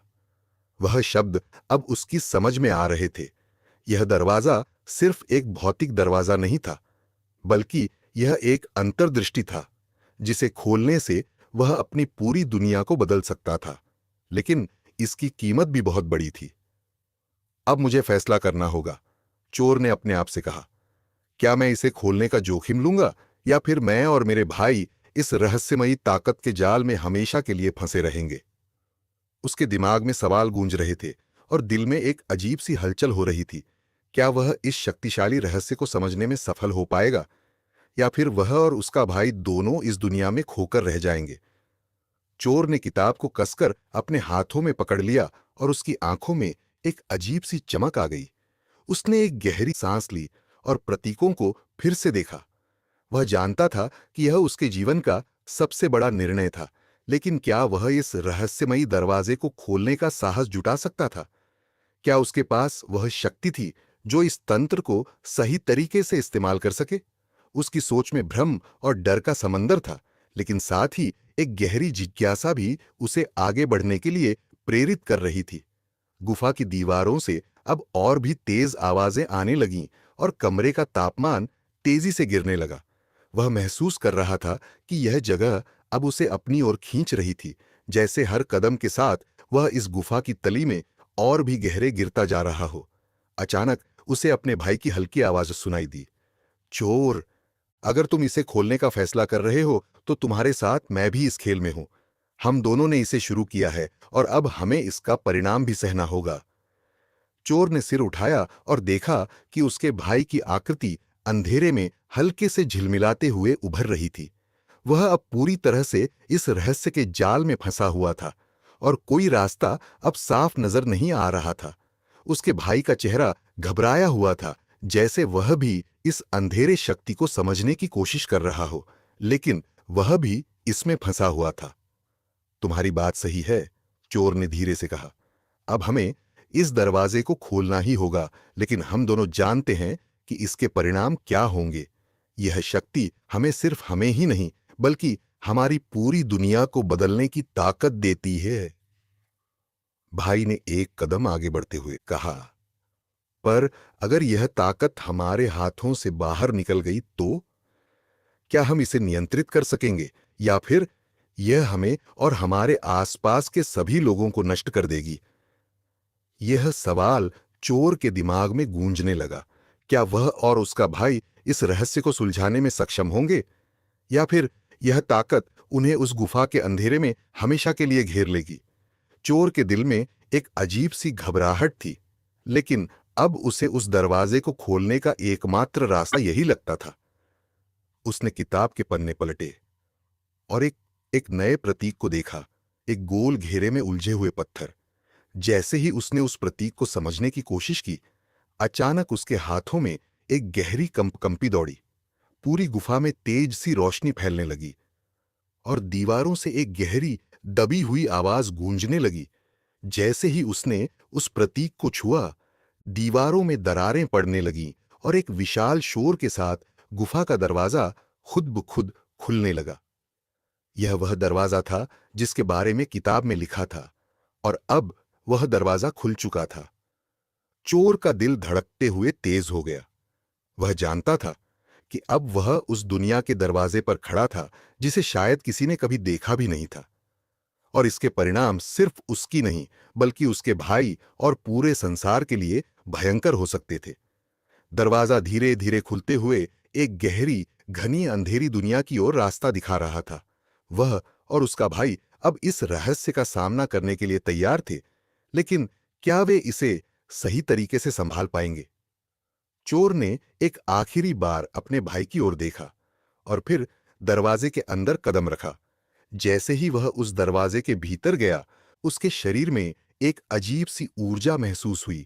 वह शब्द अब उसकी समझ में आ रहे थे। यह दरवाजा सिर्फ एक भौतिक दरवाजा नहीं था, बल्कि यह एक अंतर्दृष्टि था, जिसे खोलने से वह अपनी पूरी दुनिया को बदल सकता था। लेकिन इसकी कीमत भी बहुत बड़ी थी। अब मुझे फैसला करना होगा, चोर ने अपने आप से कहा। क्या मैं इसे खोलने का जोखिम लूंगा, या फिर मैं और मेरे भाई इस रहस्यमयी ताकत के जाल में हमेशा के लिए फंसे रहेंगे? उसके दिमाग में सवाल गूंज रहे थे और दिल में एक अजीब सी हलचल हो रही थी। क्या वह इस शक्तिशाली रहस्य को समझने में सफल हो पाएगा, या फिर वह और उसका भाई दोनों इस दुनिया में खोकर रह जाएंगे? चोर ने किताब को कसकर अपने हाथों में पकड़ लिया और उसकी आंखों में एक अजीब सी चमक आ गई। उसने एक गहरी सांस ली और प्रतीकों को फिर से देखा। वह जानता था कि यह उसके जीवन का सबसे बड़ा निर्णय था, लेकिन क्या वह इस रहस्यमयी दरवाजे को खोलने का साहस जुटा सकता था? क्या उसके पास वह शक्ति थी जो इस तंत्र को सही तरीके से इस्तेमाल कर सके? उसकी सोच में भ्रम और डर का समंदर था, लेकिन साथ ही एक गहरी जिज्ञासा भी उसे आगे बढ़ने के लिए प्रेरित कर रही थी। गुफा की दीवारों से अब और भी तेज आवाजें आने लगीं और कमरे का तापमान तेजी से गिरने लगा। वह महसूस कर रहा था कि यह जगह अब उसे अपनी ओर खींच रही थी, जैसे हर कदम के साथ वह इस गुफा की तली में और भी गहरे गिरता जा रहा हो। अचानक उसे अपने भाई की हल्की आवाज सुनाई दी। चोर, अगर तुम इसे खोलने का फैसला कर रहे हो तो तुम्हारे साथ मैं भी इस खेल में हूं। हम दोनों ने इसे शुरू किया है और अब हमें इसका परिणाम भी सहना होगा। चोर ने सिर उठाया और देखा कि उसके भाई की आकृति अंधेरे में हल्के से झिलमिलाते हुए उभर रही थी। वह अब पूरी तरह से इस रहस्य के जाल में फंसा हुआ था और कोई रास्ता अब साफ नजर नहीं आ रहा था। उसके भाई का चेहरा घबराया हुआ था, जैसे वह भी इस अंधेरे शक्ति को समझने की कोशिश कर रहा हो, लेकिन वह भी इसमें फंसा हुआ था। तुम्हारी बात सही है, चोर ने धीरे से कहा। अब हमें इस दरवाजे को खोलना ही होगा, लेकिन हम दोनों जानते हैं कि इसके परिणाम क्या होंगे। यह शक्ति हमें सिर्फ हमें ही नहीं, बल्कि हमारी पूरी दुनिया को बदलने की ताकत देती है। भाई ने एक कदम आगे बढ़ते हुए कहा, पर अगर यह ताकत हमारे हाथों से बाहर निकल गई तो? क्या हम इसे नियंत्रित कर सकेंगे, या फिर यह हमें और हमारे आसपास के सभी लोगों को नष्ट कर देगी? यह सवाल चोर के दिमाग में गूंजने लगा। क्या वह और उसका भाई इस रहस्य को सुलझाने में सक्षम होंगे, या फिर यह ताकत उन्हें उस गुफा के अंधेरे में हमेशा के लिए घेर लेगी? चोर के दिल में एक अजीब सी घबराहट थी, लेकिन अब उसे उस दरवाजे को खोलने का एकमात्र रास्ता यही लगता था। उसने किताब के पन्ने पलटे और एक नए प्रतीक को देखा, एक गोल घेरे में उलझे हुए पत्थर। जैसे ही उसने उस प्रतीक को समझने की कोशिश की, अचानक उसके हाथों में एक गहरी कंपी दौड़ी। पूरी गुफा में तेज सी रोशनी फैलने लगी और दीवारों से एक गहरी दबी हुई आवाज गूंजने लगी। जैसे ही उसने उस प्रतीक को छुआ, दीवारों में दरारें पड़ने लगीं और एक विशाल शोर के साथ गुफा का दरवाजा खुद ब खुद खुलने लगा। यह वह दरवाजा था जिसके बारे में किताब में लिखा था, और अब वह दरवाजा खुल चुका था। चोर का दिल धड़कते हुए तेज हो गया। वह जानता था कि अब वह उस दुनिया के दरवाजे पर खड़ा था जिसे शायद किसी ने कभी देखा भी नहीं था, और इसके परिणाम सिर्फ उसकी नहीं बल्कि उसके भाई और पूरे संसार के लिए भयंकर हो सकते थे। दरवाजा धीरे धीरे खुलते हुए एक गहरी घनी अंधेरी दुनिया की ओर रास्ता दिखा रहा था। वह और उसका भाई अब इस रहस्य का सामना करने के लिए तैयार थे, लेकिन क्या वे इसे सही तरीके से संभाल पाएंगे? चोर ने एक आखिरी बार अपने भाई की ओर देखा और फिर दरवाजे के अंदर कदम रखा। जैसे ही वह उस दरवाजे के भीतर गया, उसके शरीर में एक अजीब सी ऊर्जा महसूस हुई।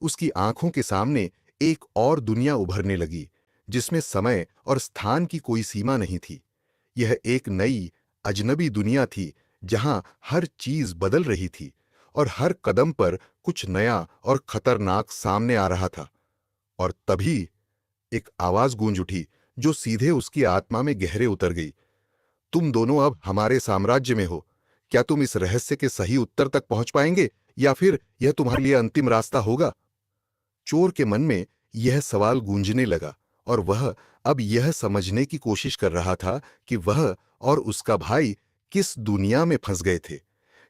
उसकी आंखों के सामने एक और दुनिया उभरने लगी, जिसमें समय और स्थान की कोई सीमा नहीं थी। यह एक नई, अजनबी दुनिया थी जहां हर चीज बदल रही थी और हर कदम पर कुछ नया और खतरनाक सामने आ रहा था। और तभी एक आवाज गूंज उठी जो सीधे उसकी आत्मा में गहरे उतर गई। तुम दोनों अब हमारे साम्राज्य में हो। क्या तुम इस रहस्य के सही उत्तर तक पहुंच पाएंगे, या फिर यह तुम्हारे लिए अंतिम रास्ता होगा? चोर के मन में यह सवाल गूंजने लगा और वह अब यह समझने की कोशिश कर रहा था कि वह और उसका भाई किस दुनिया में फंस गए थे।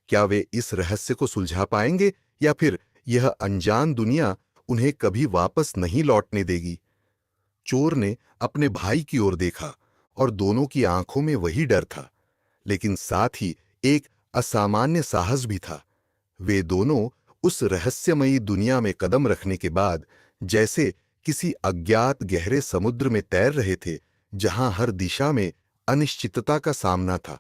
क्या वे इस रहस्य को सुलझा पाएंगे, या फिर यह अनजान दुनिया उन्हें कभी वापस नहीं लौटने देगी? चोर ने अपने भाई की ओर देखा और दोनों की आंखों में वही डर था, लेकिन साथ ही एक असामान्य साहस भी था। वे दोनों उस रहस्यमयी दुनिया में कदम रखने के बाद जैसे किसी अज्ञात गहरे समुद्र में तैर रहे थे, जहां हर दिशा में अनिश्चितता का सामना था।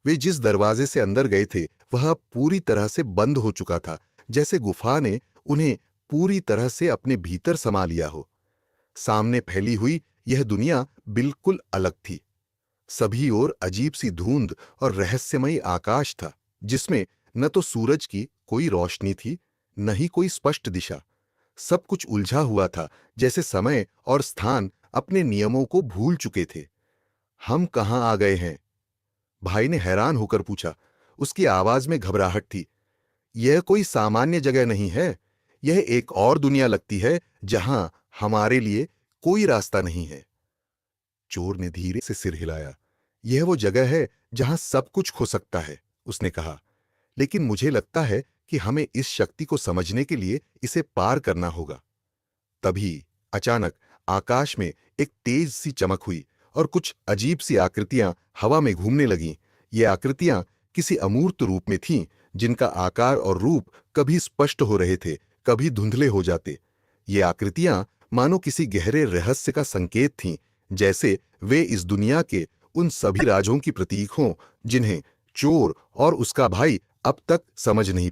वे जिस दरवाजे से अंदर गए थे वह अब पूरी तरह से बंद हो चुका था, जैसे गुफा ने उन्हें पूरी तरह से अपने भीतर समा लिया हो। सामने फैली हुई यह दुनिया बिल्कुल अलग थी। सभी ओर अजीब सी धुंध और रहस्यमयी आकाश था, जिसमें न तो सूरज की कोई रोशनी थी, न ही कोई स्पष्ट दिशा। सब कुछ उलझा हुआ था, जैसे समय और स्थान अपने नियमों को भूल चुके थे। हम कहाँ आ गए हैं? भाई ने हैरान होकर पूछा। उसकी आवाज में घबराहट थी। यह कोई सामान्य जगह नहीं है। यह एक और दुनिया लगती है जहां हमारे लिए कोई रास्ता नहीं है। चोर ने धीरे से सिर हिलाया। यह वो जगह है जहां सब कुछ खो सकता है, उसने कहा। लेकिन मुझे लगता है कि हमें इस शक्ति को समझने के लिए इसे पार करना होगा। तभी अचानक आकाश में एक तेज सी चमक हुई और कुछ अजीब सी आकृतियां हवा में घूमने लगीं। ये आकृतियां किसी अमूर्त रूप में थीं, जिनका आकार और रूप कभी स्पष्ट हो रहे थे, कभी धुंधले हो जाते। ये आकृतियां मानो किसी गहरे रहस्य का संकेत थीं, जैसे वे इस दुनिया के उन सभी राजों की प्रतीक हों जिन्हें चोर और उसका भाई अब तक समझ नहीं